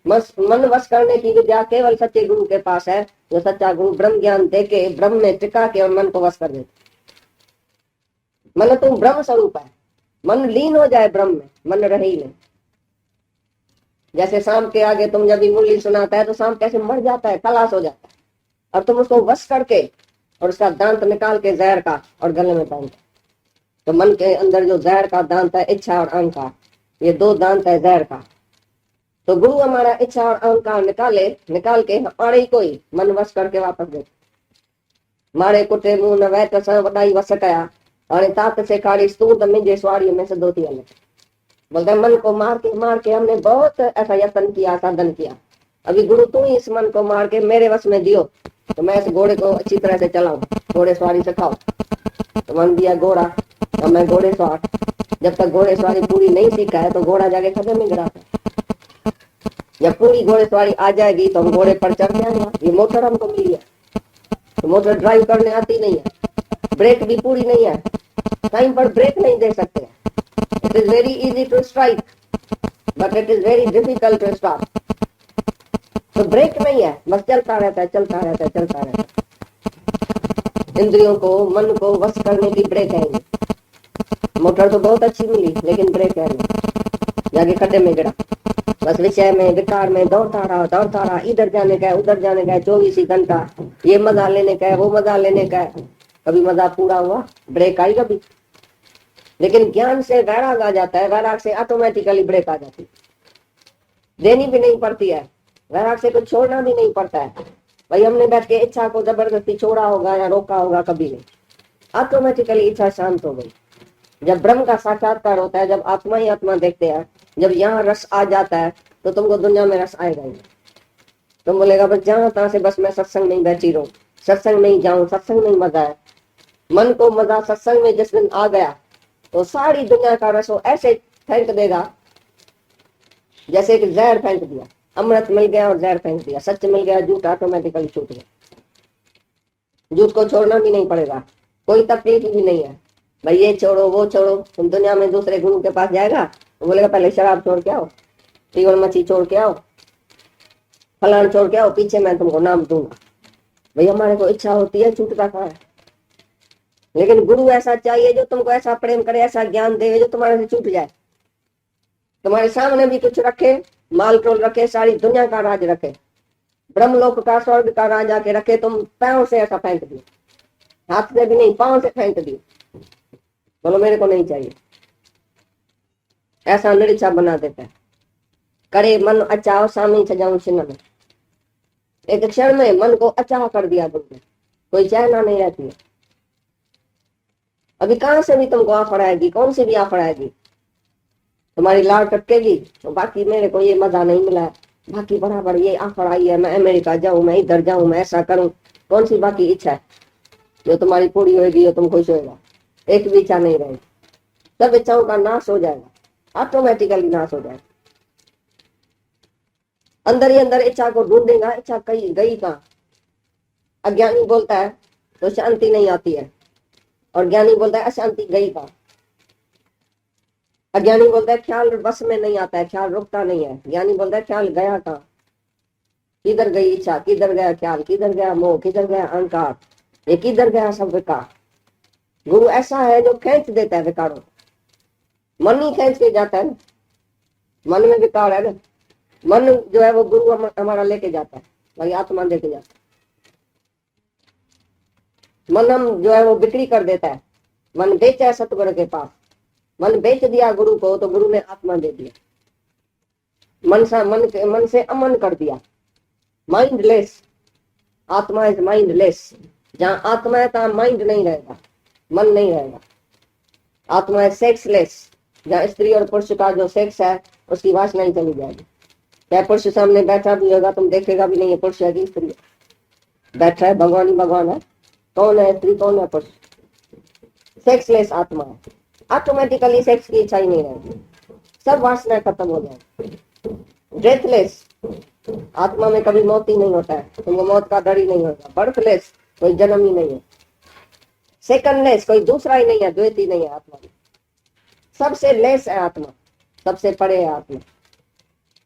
मन वश करने की विद्या केवल सच्चे गुरु के पास है, जो सच्चा गुरु ब्रह्म ज्ञान देके ब्रह्म में टिका के और मन को वश कर देते। मन तुम ब्रह्म स्वरूप है, मन लीन हो जाए ब्रह्म में, मन रहे ही नहीं। जैसे शाम के आगे तुम जब भी मुरली सुनाता है तो शाम कैसे मर जाता है, खलास हो जाता है, और तुम उसको वश करके और उसका दांत निकाल के जहर का और गले में पहनते। तो मन के अंदर जो जहर का दांत है, इच्छा और अहंकार, ये 2 दांत है जहर का। तो गुरु हमारा इच्छा और अहंकार निकाल के हमारे ही कोई मन वश करके वापस दे। मारे कुटे मुंह न वैत स वडाई वस कया, और तात से काड़ी स्तूत मिंजे स्वाड़ी में से 2 अलग। बोलते मन को मार के हमने बहुत ऐसा यत्न किया, साधन किया। अभी गुरु तू ही इस मन को मार के मेरे वश में दियो तो मैं इस घोड़े को अच्छी तरह से चलाऊं, घोड़े सवारी सिखाओ। तो मन दिया घोड़ा, तो मैं घोड़े सवार। जब तक घोड़े सवारी पूरी नहीं सीखा है तो घोड़ा जाके खड्डे में गिराता है। जब पूरी घोड़े सवारी आ जाएगी तो हम घोड़े पर चढ़ जाएंगे। ये मोटर हमको मिली है, तो मोटर ड्राइव करने आती नहीं है, ब्रेक भी पूरी नहीं है, टाइम पर ब्रेक नहीं दे सकते। It is very easy to strike but it is very difficult to stop. तो ब्रेक नहीं है, बस चलता रहता है, चलता रहता है, चलता रहता है। इंद्रियों को, मन को वश करने की ब्रेक है। मोटर तो बहुत अच्छी मिली लेकिन ब्रेक है नहीं, जाके खड्डे में गिरा। बस विषय में, विकार में दौड़ता रहा, इधर जाने का है, उधर जाने का है, 24 ही घंटा ये मजा लेने का है, वो मजा लेने का है। कभी मजा पूरा हुआ? ब्रेक आई कभी? लेकिन ज्ञान से वैराग आ जाता है, वैराग से ऑटोमेटिकली ब्रेक आ जाती है, देनी भी नहीं पड़ती है। वैराग से कुछ छोड़ना भी नहीं पड़ता है। भाई हमने बैठ के इच्छा को जबरदस्ती छोड़ा होगा या रोका होगा? कभी नहीं। ऑटोमेटिकली इच्छा शांत हो गई। जब ब्रह्म का साक्षात्कार होता है, जब आत्मा ही आत्मा देखते हैं, जब यहाँ रस आ जाता है तो तुमको दुनिया में रस आएगा ही। तुम बोलेगा बस जहां तहां से बस मैं सत्संग में बैठी रहूं, सत्संग नहीं जाऊं, सत्संग नहीं मजा है। मन को मजा सत्संग में जिस दिन आ गया तो सारी दुनिया का रस ऐसे फेंक देगा जैसे कि जहर फेंक दिया। अमृत मिल गया और जहर फेंक दिया, सच मिल गया, झूठ ऑटोमेटिकली छूट गया। झूठ को छोड़ना भी नहीं पड़ेगा, कोई तकलीफ भी नहीं है। भाई ये छोड़ो, वो छोड़ो। तुम दुनिया में दूसरे गुरु के पास जाएगा तो बोलेगा पहले शराब छोड़ के आओ, तीवण मच्छी छोड़ के आओ, फलान छोड़ के आओ, पीछे मैं तुमको नाम दूंगा। भाई हमारे को इच्छा होती है, छूटता कहाँ है? लेकिन गुरु ऐसा चाहिए जो तुमको ऐसा प्रेम करे, ऐसा ज्ञान दे जो तुम्हारे से छूट जाए। तुम्हारे सामने भी कुछ रखे, माल टोल रखे, सारी दुनिया का राज रखे, ब्रह्मलोक का, स्वर्ग का राज आके रखे, तुम पैरों से ऐसा फेंक दिए, हाथ से भी नहीं, पांव से फेंक दिए। बोलो मेरे को नहीं चाहिए, ऐसा निरीक्षा बना देता है। करे मन अचाओ सामी सजाऊं छिन्न, एक क्षण में मन को अचाह कर दिया तुमने, कोई चैना नहीं रहती है। अभी कहां से भी तुमको आफड़ आएगी, कौन सी भी आफड़ आएगी, तुम्हारी लाड़ टपकेगी तो बाकी मेरे को ये मजा नहीं मिला है, बाकी बराबर ये आफड़ आई है, मैं अमेरिका जाऊं, मैं इधर जाऊं, मैं ऐसा करूं, कौन सी बाकी इच्छा है जो तुम्हारी पूरी होगी, जो तुम खुश होगा। एक भी इच्छा नहीं रहेगी, सब इच्छाओं का नाश हो जाएगा, ऑटोमेटिकली नाश हो जाएगा। अंदर ही अंदर इच्छा को ढूंढेगा, इच्छा कहीं गई कहाँ। अज्ञानी बोलता है तो शांति नहीं आती है, और ज्ञानी बोलता है अशांति गई कहाँ। अज्ञानी बोलता है ख्याल बस में नहीं आता है, ख्याल रुकता नहीं है। ज्ञानी बोलता है ख्याल गया कहाँ, किधर गई इच्छा, किधर गया ख्याल, किधर गया मोह, किधर गया अहंकार, ये किधर गया सब विकार। गुरु ऐसा है जो खींच देता है विकारों, मन ही खींच के जाता है ना, मन में विकार है ना, मन जो है वो गुरु हमारा लेके जाता है, वही आत्मा लेके जाता है। मन हम जो है वो बिक्री कर देता है, मन बेचा है सतगुरु के पास, मन बेच दिया गुरु को तो गुरु ने आत्मा दे दिया, मन से अमन कर दिया, माइंडलेस। आत्मा इज माइंडलेस, जहां आत्मा है तहां माइंड नहीं रहेगा, मन नहीं रहेगा। आत्मा है सेक्सलेस, जहां स्त्री और पुरुष का जो सेक्स है उसकी वासना ही चली जाएगी। चाहे पुरुष सामने बैठा भी होगा तुम देखेगा भी नहीं है पुरुष है कि स्त्री, बैठा है भगवान ही भगवान है, कौन है स्त्री कौन है पुरुष। सेक्सलेस आत्मा है, ऑटोमेटिकली सेक्स की इच्छा ही नहीं रहेगी, सब वासना खत्म हो जाएगी। डेथलेस, आत्मा में कभी मौत ही नहीं होता है, तुमको मौत का डर ही नहीं होता। बर्थलेस, कोई जन्म ही नहीं है। सेकंडलेस, कोई दूसरा ही नहीं है, द्वैत ही नहीं है आत्मा में, सबसे लेस है आत्मा, सबसे परे है आत्मा।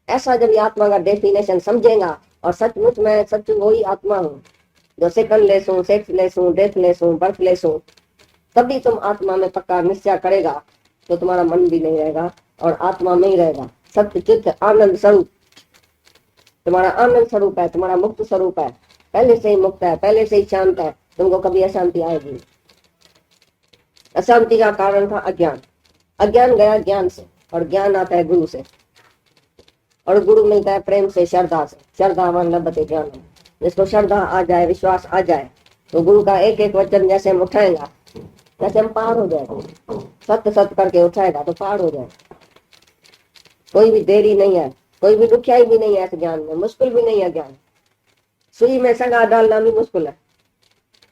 ऐसा जब ये आत्मा का डेफिनेशन समझेगा, और सचमुच मैं सच वही आत्मा हूँ जो सेकंडलेस हूँ, सेक्सलेस हूँ, डेथलेस हूँ, बर्थलेस हूँ, तभी तुम आत्मा में पक्का निश्चय करेगा तो तुम्हारा मन भी नहीं रहेगा और आत्मा में ही रहेगा। सत्य चित्त आनंद स्वरूप, तुम्हारा आनंद स्वरूप है, तुम्हारा मुक्त स्वरूप है, पहले से ही मुक्त है, पहले से ही शांत है, तुमको कभी अशांति आएगी। अशांति का कारण था अज्ञान, अज्ञान गया ज्ञान से, और ज्ञान आता है गुरु से, और गुरु मिलता है प्रेम से, श्रद्धा से। श्रद्धा मन लभते ज्ञान, जिसको श्रद्धा आ जाए, विश्वास आ जाए, तो गुरु का एक एक वचन जैसे हम उठाएगा जैसे हम पार हो जाएगा, सत्य सत्य करके उठाएगा तो पार हो जाएगा। कोई भी देरी नहीं है, कोई भी दुखियाई भी नहीं है इस ज्ञान में, मुश्किल भी नहीं है ज्ञान। सुई में सगा डालना भी मुश्किल है,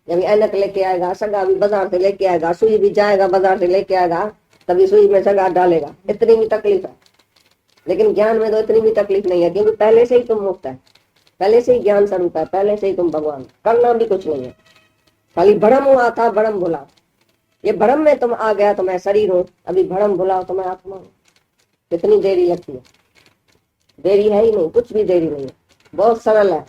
जब ऐनक लेके आएगा, सगा भी बाजार से लेके आएगा, सुई भी जाएगा बाजार से लेके आएगा, तभी सुई में सगा डालेगा, इतनी भी तकलीफ है। लेकिन ज्ञान में तो इतनी भी तकलीफ नहीं है, क्योंकि पहले से ही तुम मुक्त है, पहले से ही ज्ञान स्वरूप है, पहले से ही तुम भगवान, करना भी कुछ नहीं है। खाली भ्रम हुआ था, भ्रम भुला, ये भ्रम में तुम आ गया तो मैं शरीर हूँ, अभी भ्रम भुलाओ तो मैं आत्मा हूँ। कितनी देरी लगती है, देरी है ही नहीं, कुछ भी देरी नहीं है, बहुत सरल है,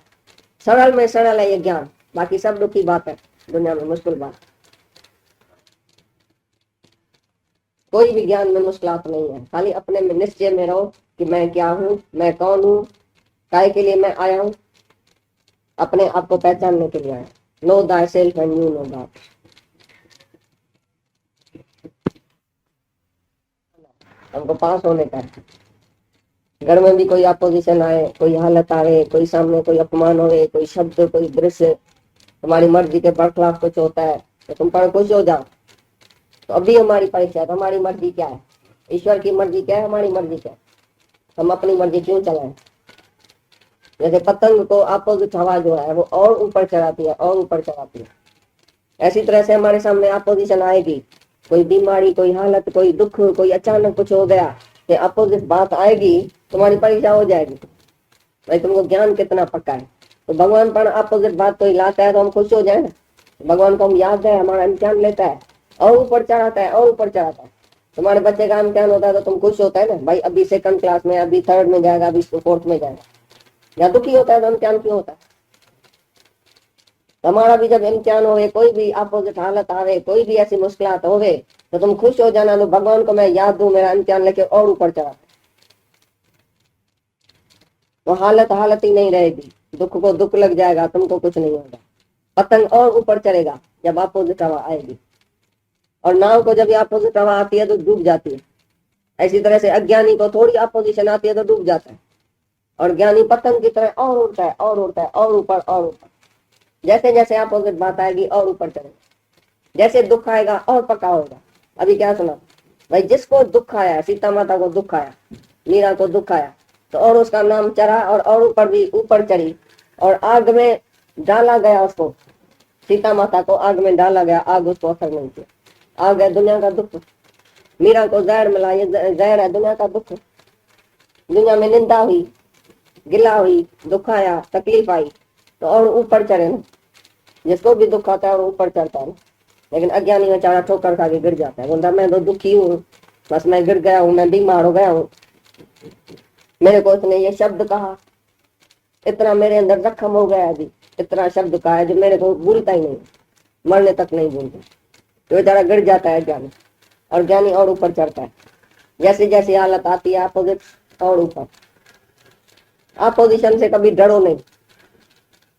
सरल में सरल है ये ज्ञान। बाकी सब दुख की बात है दुनिया में, मुश्किल बात। कोई भी ज्ञान में मुश्किलात नहीं है, खाली अपने में निश्चय में रहो कि मैं क्या हूँ, मैं कौन हूँ, काय के लिए मैं आया हूँ, अपने आप को पहचानने के लिए आया। No thy self and you know God. हमको पास होने का है। घर में भी कोई अपोजिशन आए, कोई हालत आए, कोई सामने कोई अपमान होए, कोई शब्द, कोई दृश्य तुम्हारी मर्जी के बरखिलाफ कुछ होता है तो तुम पर खुश हो जाओ, तो अभी हमारी परीक्षा है, तो हमारी मर्जी क्या है, ईश्वर की मर्जी क्या है, हमारी मर्जी क्या है, हम अपनी मर्जी क्यों चलाएं। जैसे पतंग को अपोजिट हवा जो है वो और ऊपर चढ़ाती है और ऊपर चढ़ाती है, ऐसी तरह से हमारे सामने अपोजिशन आएगी, कोई बीमारी, कोई हालत, कोई दुख, कोई अचानक कुछ हो गया, ये अपोजिट बात आएगी, तुम्हारी परीक्षा हो जाएगी भाई तुमको ज्ञान कितना पक्का है। तो भगवान पर अपोजिट बात कोई लाता है तो हम खुश हो जाए ना, भगवान को हम याद है, हमारा इम्तिहान लेता है और ऊपर चढ़ाता है और ऊपर चढ़ाता है। तुम्हारे बच्चे का इम्तिहान होता है तो तुम खुश होता है ना, भाई अभी सेकंड क्लास में, अभी थर्ड में जाएगा, अभी फोर्थ में जाएगा, या दुखी होता है तो इम्तिहान क्यों होता है। तुम्हारा भी जब इम्तिहान होवे, कोई भी अपोजिट हालत आवे, कोई भी ऐसी मुश्किलात होवे, तो तुम खुश हो जाना, तो भगवान को मैं याद दूं, मेरा इम्तिहान लेके और ऊपर चढ़ा, तो हालत हालत ही नहीं रहेगी, दुख को दुख लग जाएगा, तुमको कुछ नहीं होगा, पतंग और ऊपर चढ़ेगा जब अपोजिट हवा आएगी। और नाव को जब अपोजिट हवा आती है तो डूब जाती है। ऐसी तरह से अज्ञानी को थोड़ी अपोजिशन आती है तो डूब जाता है, और ज्ञानी पतंग की तरह और उड़ता है और उड़ता है और ऊपर और ऊपर। जैसे जैसे अपोजिट बात आएगी और ऊपर चढ़ेगा, जैसे दुख आएगा और पक्का होगा। अभी क्या सुना भाई, जिसको दुख आया, सीता माता को दुख आया, मीरा को दुख आया, तो और उसका नाम चढ़ा और ऊपर भी ऊपर चढ़ी, और आग में डाला गया उसको, सीता माता को आग में डाला गया, आग उसको असर नहीं किया। आग है दुनिया का दुख। मीरा को जहर मिला, ये जहर है दुनिया का दुख। दुनिया में निंदा हुई, गिला हुई, दुख आया, तकलीफ आई, तो और ऊपर चढ़े ना। जिसको भी दुख आता है और ऊपर चढ़ता है ना। लेकिन अज्ञानी बेचारा ठोकर खा के गिर जाता है, बोलता मैं तो दुखी हूँ, बस मैं गिर गया हूँ, मैं बीमार हो गया हूँ, मेरे को उसने ये शब्द कहा, इतना मेरे अंदर जख्म हो गया, अभी इतना शब्द कहा है जो मेरे को भूलता ही नहीं, मरने तक नहीं भूलता। तो बेचारा गिर जाता है ज्ञानी, और ज्ञानी और ऊपर चढ़ता है। जैसे जैसे हालत आती है अपोजिट और ऊपर। अपोजिशन से कभी डरो नहीं,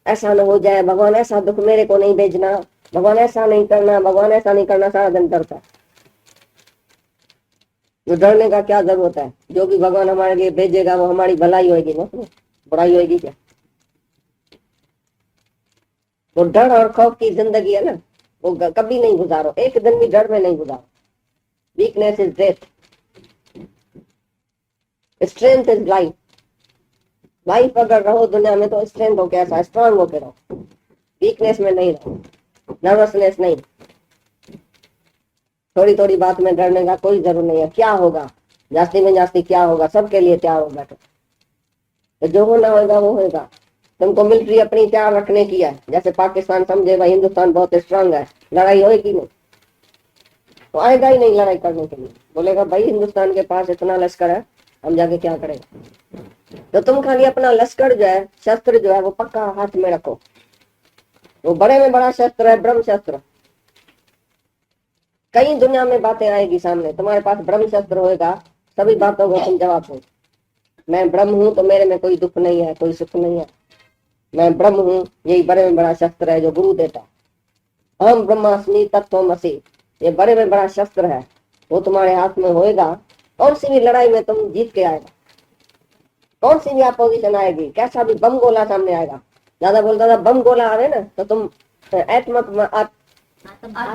ऐसा न हो जाए, भगवान ऐसा दुख मेरे को नहीं भेजना, भगवान ऐसा नहीं करना, भगवान ऐसा नहीं करना, सारा दिन डरता है। तो डरने का क्या जरूरत है, जो भी भगवान हमारे लिए भेजेगा वो हमारी भलाई होगी ना, बुराई होगी क्या। तो डर और खौफ की जिंदगी है ना, वो कभी नहीं गुजारो, एक दिन भी डर में नहीं गुजारो। Weakness is death, strength is life. Life अगर रहो दुनिया में तो स्ट्रेंथ हो, कैसा स्ट्रांग होके रहो, वीकनेस में नहीं रहो, नर्वसनेस नहीं। थोड़ी थोड़ी बात में डरने का कोई जरूर नहीं है। क्या होगा जास्ती में जास्ती, क्या होगा, सबके लिए तैयार हो बैठो, तो जो होना होगा वो होगा। तुमको मिलिट्री अपनी तैयार रखने की है, जैसे पाकिस्तान समझे भाई हिंदुस्तान बहुत स्ट्रांग है, लड़ाई होगी नहीं तो आएगा ही नहीं लड़ाई करने के लिए। बोलेगा भाई हिंदुस्तान के पास इतना लश्कर है, हम जाके क्या करेंगे। तो तुम खाली अपना लश्कर जो है, शस्त्र जो है वो पक्का हाथ में रखो। वो बड़े में बड़ा शस्त्र है ब्रह्म शस्त्र। कई दुनिया में बातें आएगी सामने, तुम्हारे पास ब्रह्म शस्त्र होगा, सभी बातों को तुम जवाब दो। मैं ब्रह्म हूं तो मेरे में कोई दुख नहीं है, कोई सुख नहीं है, मैं ब्रह्म हूं, यही बड़े में बड़ा शस्त्र है जो गुरु देता। अहम ब्रह्मास्मि तत्त्वमसि, ये बड़े में बड़ा शस्त्र है, वो तुम्हारे हाथ में होएगा। कौन सी भी लड़ाई में तुम जीत के आएगा, कौन सी भी अपोजिशन आएगी, कैसा भी बम गोला सामने आएगा। ज्यादा बोलता था बम गोला आवे ना तो तुम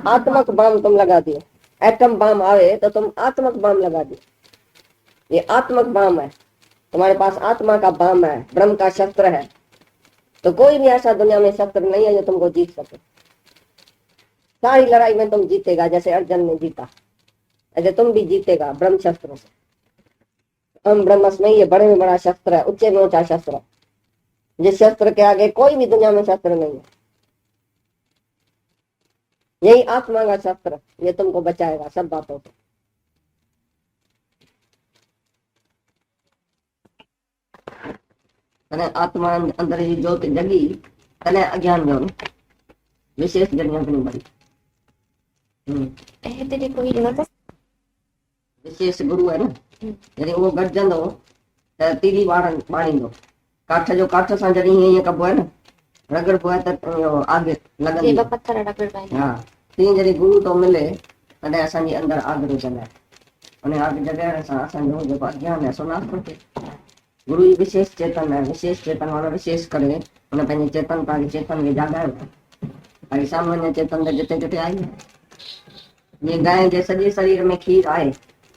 आत्मक बाम तुम लगा दिए, एटम बाम आवे तो तुम आत्मक बाम लगा दिए। ये आत्मक बाम है, तुम्हारे पास आत्मा का बाम है, ब्रह्म का शस्त्र है। तो कोई भी ऐसा दुनिया में शस्त्र नहीं है जो तुमको जीत सके। सारी लड़ाई में तुम जीतेगा, जैसे अर्जुन ने जीता ऐसे तुम भी जीतेगा ब्रह्म शस्त्र से। हम ब्रह्मस्मि, ये बड़े में बड़ा शस्त्र है, ऊंचे में ऊंचा शस्त्र है, जिस शस्त्र के आगे कोई भी दुनिया में शस्त्र नहीं है। यही आत्मा का शस्त्र, ये तुमको बचाएगा सब बातों से। तने आत्मा अंदर ही ज्योत जगी, तने अज्ञान जो विशेष जगह नहीं बनी। तेरे कोई ना विशेष गुरु है ना, जॾहिं उहो गॾिजंदो त तीली ॿाड़ींदो। काठ जो काठ सां जॾहिं हीअं कबो आहे न, रगड़बो आहे त आग लॻंदी आहे। पत्थर रगड़बा है। हा, तीअं जॾहिं गुरु थो मिले तॾहिं असांजे अंदरि आग थो जॻाए। उन आग जॻाइण सां असांजो जेको अज्ञान आहे सो नाश थो थिए। गुरु जी विशेष चेतन है, विशेष चेतन वाला विशेष करे उन पंहिंजी चेतनता खे चेतन खे जाॻायो। ऐं सामान्य चेतन त जिते किथे आई है। ये गांइ जे सॼे शरीर में खीर आहे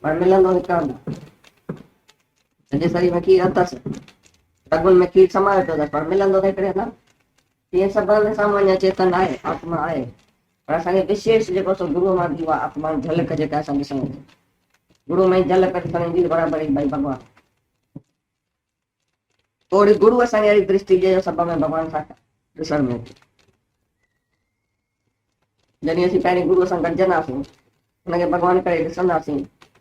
पर मिलंदो हिकु हंधि, सॼे शरीर में खीर अथसि, रगुनि में खीर समाये पियो अथसि पर मिलंदो त हिकिड़े हंधि। तीअं सभु हंधि सामान्य चेतन आहे, आत्मा आहे, पर असांखे विशेष जेको सो गुरू मां ॾियो आहे आत्मा जी झलक जेका असां ॾिसण थी। गुरू में झलक ॾिसण ईंदी बराबरि भई भॻवानु। ओड़ी गुरू असांखे अहिड़ी दृष्टि ॾिए सभ में भॻवान सां ॾिसण में अचे। जॾहिं असीं पहिरीं गुरूअ सां गॾिजंदासीं, हुनखे भॻवान करे ॾिसंदासीं,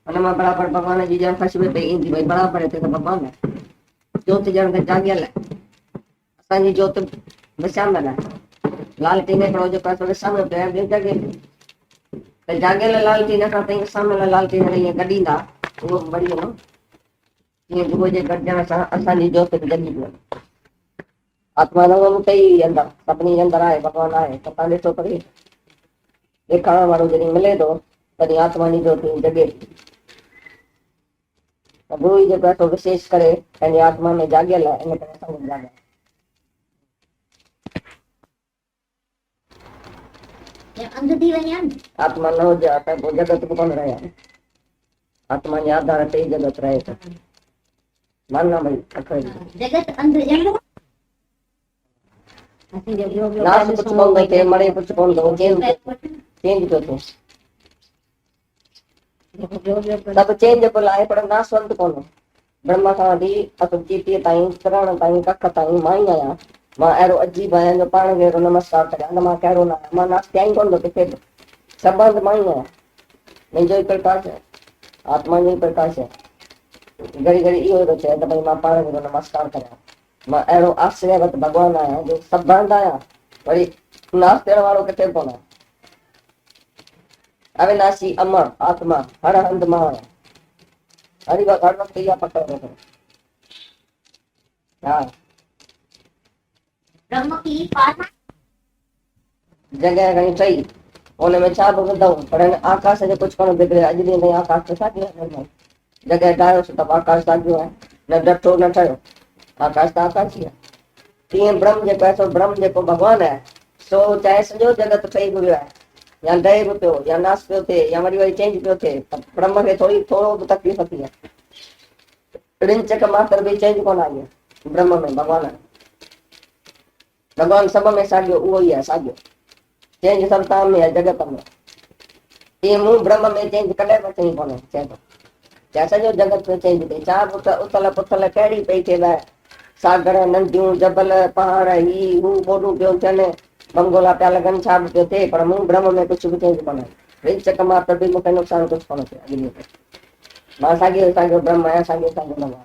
हुन मां बराबरि भॻवान जी ॼण ख़ुशबू पई ईंदी, भई बराबरि हिते त भॻवानु आहे। ज्योति ॼण त जाॻियल आहे, असांजी ज्योति विशामल आहे। लालटीन हिकिड़ो जेको आहे विशामल पियो आहे, ॿियो जॻे त जाॻियल लालटीन खां ताईं विशामल लालटीन ईअं गॾींदा, उहो बि वरी वञो ईअं गुरूअ जे गॾिजण सां असांजी ज्योति जॻी पई। आत्मा न मूंखे ई अंदरि, सभिनी जे अंदरि आहे, भॻवानु आहे। त तव्हां ॾिसो परे ॾेखारण वारो जॾहिं मिले थो तॾहिं आत्मा निंड्रो थी जगे थी। त गुरू जो पैसो विशेष करे पंहिंजी आत्मा में जाॻियल आहे, इन करे असांखे जाॻे। अंध थी वञे आत्मा न हुजे त पोइ जगत बि कोन रहे। आत्मा जे आधार ते ई जगत रहे थो। मानना भई जगत अंध नाश कुछ कोन थो थिए, मरे कुछ कोन थो, चेंज थो थिए। सब चेंज पियो आहे पर नासवंत कोन। ब्रह्म खां वठी असुर चीटीअ ताईं, किरण ताईं, कख ताईं मां ई आहियां। मां अहिड़ो अजीब आहियां जो पाण खे अहिड़ो नमस्कार करियां, न मां कहिड़ो न आहियां, मां नास थियां ई कोन थो किथे बि। सब हंधि मां ई आहियां, मुंहिंजो ई प्रकाश आहे, आत्मा जो ई प्रकाश आहे। घड़ी घड़ी इहो थो चए त भई मां पाण खे नमस्कार करियां, मां अहिड़ो आश्चर्यवत भॻवान आहियां जो सभु हंधि आहियां, वरी नास थियण वारो किथे कोन आहे। अविनाशी अमर आत्मा हर हंधि मां आहियां। हर वक्त इहा पकड़ रखो। हाँ ब्रह्म की पाना जगह कहीं सही उनमें छा बि विधऊं, पर हिन आकाश जो कुछ कोन बिगड़े। अॼु ॾींहं ताईं आकाश त साॻियो आहे, जगह ठाहियोसीं त आकाश साॻियो आहे, न डठो न ठहियो, आकाश त आकाश ई आहे। तीअं ब्रह्म जेको आहे सो ब्रह्म जेको भॻवानु आहे सो चाहे सॼो जगत ठही बि वियो आहे, या डहे बि पियो, या नास पियो थिए, या वरी वरी चेंज पियो थिए, त ब्रह्म खे थोरो बि तकलीफ़ थी आहे। रिंचक मात्र बि चेंज कोन आई आहे ब्रह्म में। भॻवानु सभ में साॻियो उहो ई आहे, साॻियो चेंज सभु ताम में आहे, जगत में। तीअं मूं ब्रह्म में चेंज कॾहिं बि थिए कोन्हे, चए थो चाहे सॼो जगत में चेंज थिए, छा उथल पुथल कहिड़ी पई थिए, सागर नंदियूं जबल पहाड़ ही हू बोडूं पियो थियनि, बंगोला पिया लॻनि, छा बि पियो थिए, पर मूं ब्रह्म में कुझु बि चेंज कोन्हे। रिंचक मात्र बि मूंखे नुक़सान कुझु कोन थियो अॼु ॾींहं ताईं। मां साॻियो ब्रह्म आहियां, साॻियो ब्रह्म आहियां।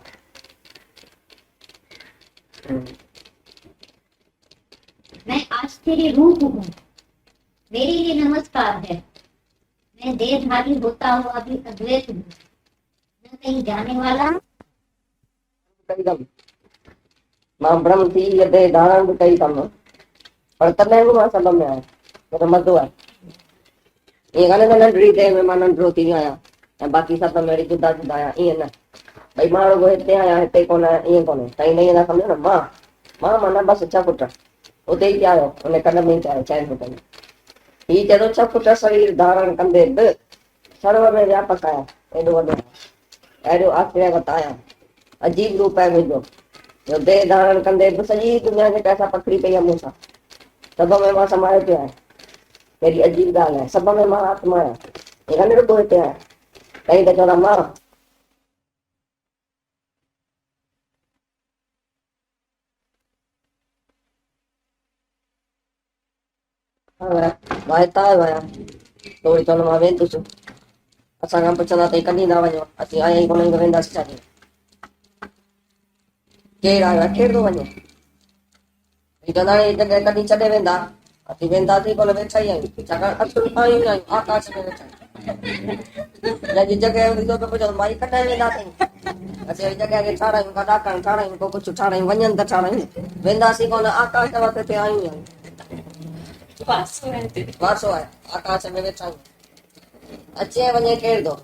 मैं आश्चर्य रूप हूँ, मेरे लिए नमस्कार है। मैं देहधारी होता हुआ भी अद्वैत हूँ, न कहीं जाने वाला। मां ब्रह्म थी देह धारण बि कई कम, पर तॾहिं बि मां सब में आहियां, छो मज़ो आहे। ईअं कान्हे त नंढड़ी देह में मां नंढिड़ो थी वियो आहियां ऐं बाक़ी सब में वरी जुदा जुदा आहियां, ईअं न। भई मां रुॻो हिते आहियां हिते कोन आहियां, ईअं कोन्हे। ताईं न ईंदा सम्झो न, मां माना बसि 6 फुट उते ई पिया आहियो, उन कदम में ई पिया आहियो 6 फुट में। ही चए थो 6 फुट शरीर धारण कंदे बि सर्व में व्यापक आहियां, एॾो वॾो अहिड़ो आश्चर्यवत आहियां। अजीब रूप आहे मुंहिंजो, जो देह धारण कंदे बि सॼी दुनिया जे कैसा पकड़ी पई आहे मूंसां, सभ में मां समायो पियो आहियां। कहिड़ी अजीब ॻाल्हि आहे, सभ में मां आत्मा आहियां, घणे रुॻो हिते आहियां। कई त चवंदा मां मां हितां आयो आहियां, थोरी चवंदो मां वेंदुसि। असांखां पुछंदा त कॾहिं था वञो, असीं आया ई कोन आहियूं, वेंदासीं छा केरु आयो आहे, केरु थो वञे। चवंदा हीअ जॻह कॾहिं छॾे वेंदा, असीं वेंदासीं कोन, वेठा ई आहियूं, छाकाणि असुर आहियूं ई आहियूं आकाश में वेठा। जंहिंजी जॻह ॾिसो पियो पुछो माई कॾहिं वेंदासीं, असीं जॻह खे ठारायूं, का ॾाकण ठारायूं, को कुझु ठारायूं, वञनि त ठारायूं, वेंदासीं कोन, आकाश वक़्त ते आहियूं ई आहियूं। वासो आहे आकाश में वेठा आहियूं। अचे वञे केरु थो,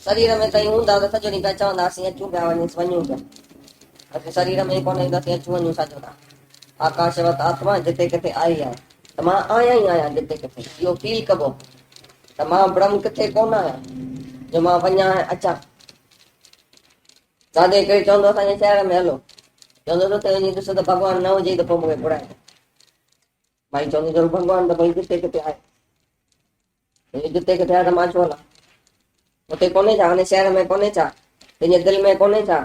शरीर में ताईं हूंदा त सॼो ॾींहुं पिया चवंदासीं अचूं पिया वञूं पिया, असीं शरीर में कोन ईंदासीं अचूं वञूं साॼो था। आकाशवत आत्मा जिते किथे आई आहे, त मां आहियां ई आहियां जिते किथे, इहो फील कबो त मां ब्रह्म किथे कोन आहियां जो मां वञा ऐं अचां। काॾे केरु चवंदो असांजे शहर में हलो, चवंदो त वञी ॾिसो त भॻवानु न हुजे त पोइ मूंखे घुराए। भाई चवंदी ज़रूरु भॻवानु त भई जिते किथे आहे, जिते किथे आहे त मां छो हलां, हुते कोन्हे छा, हुन शहर में कोन्हे छा, तुंहिंजे दिलि में कोन्हे छा,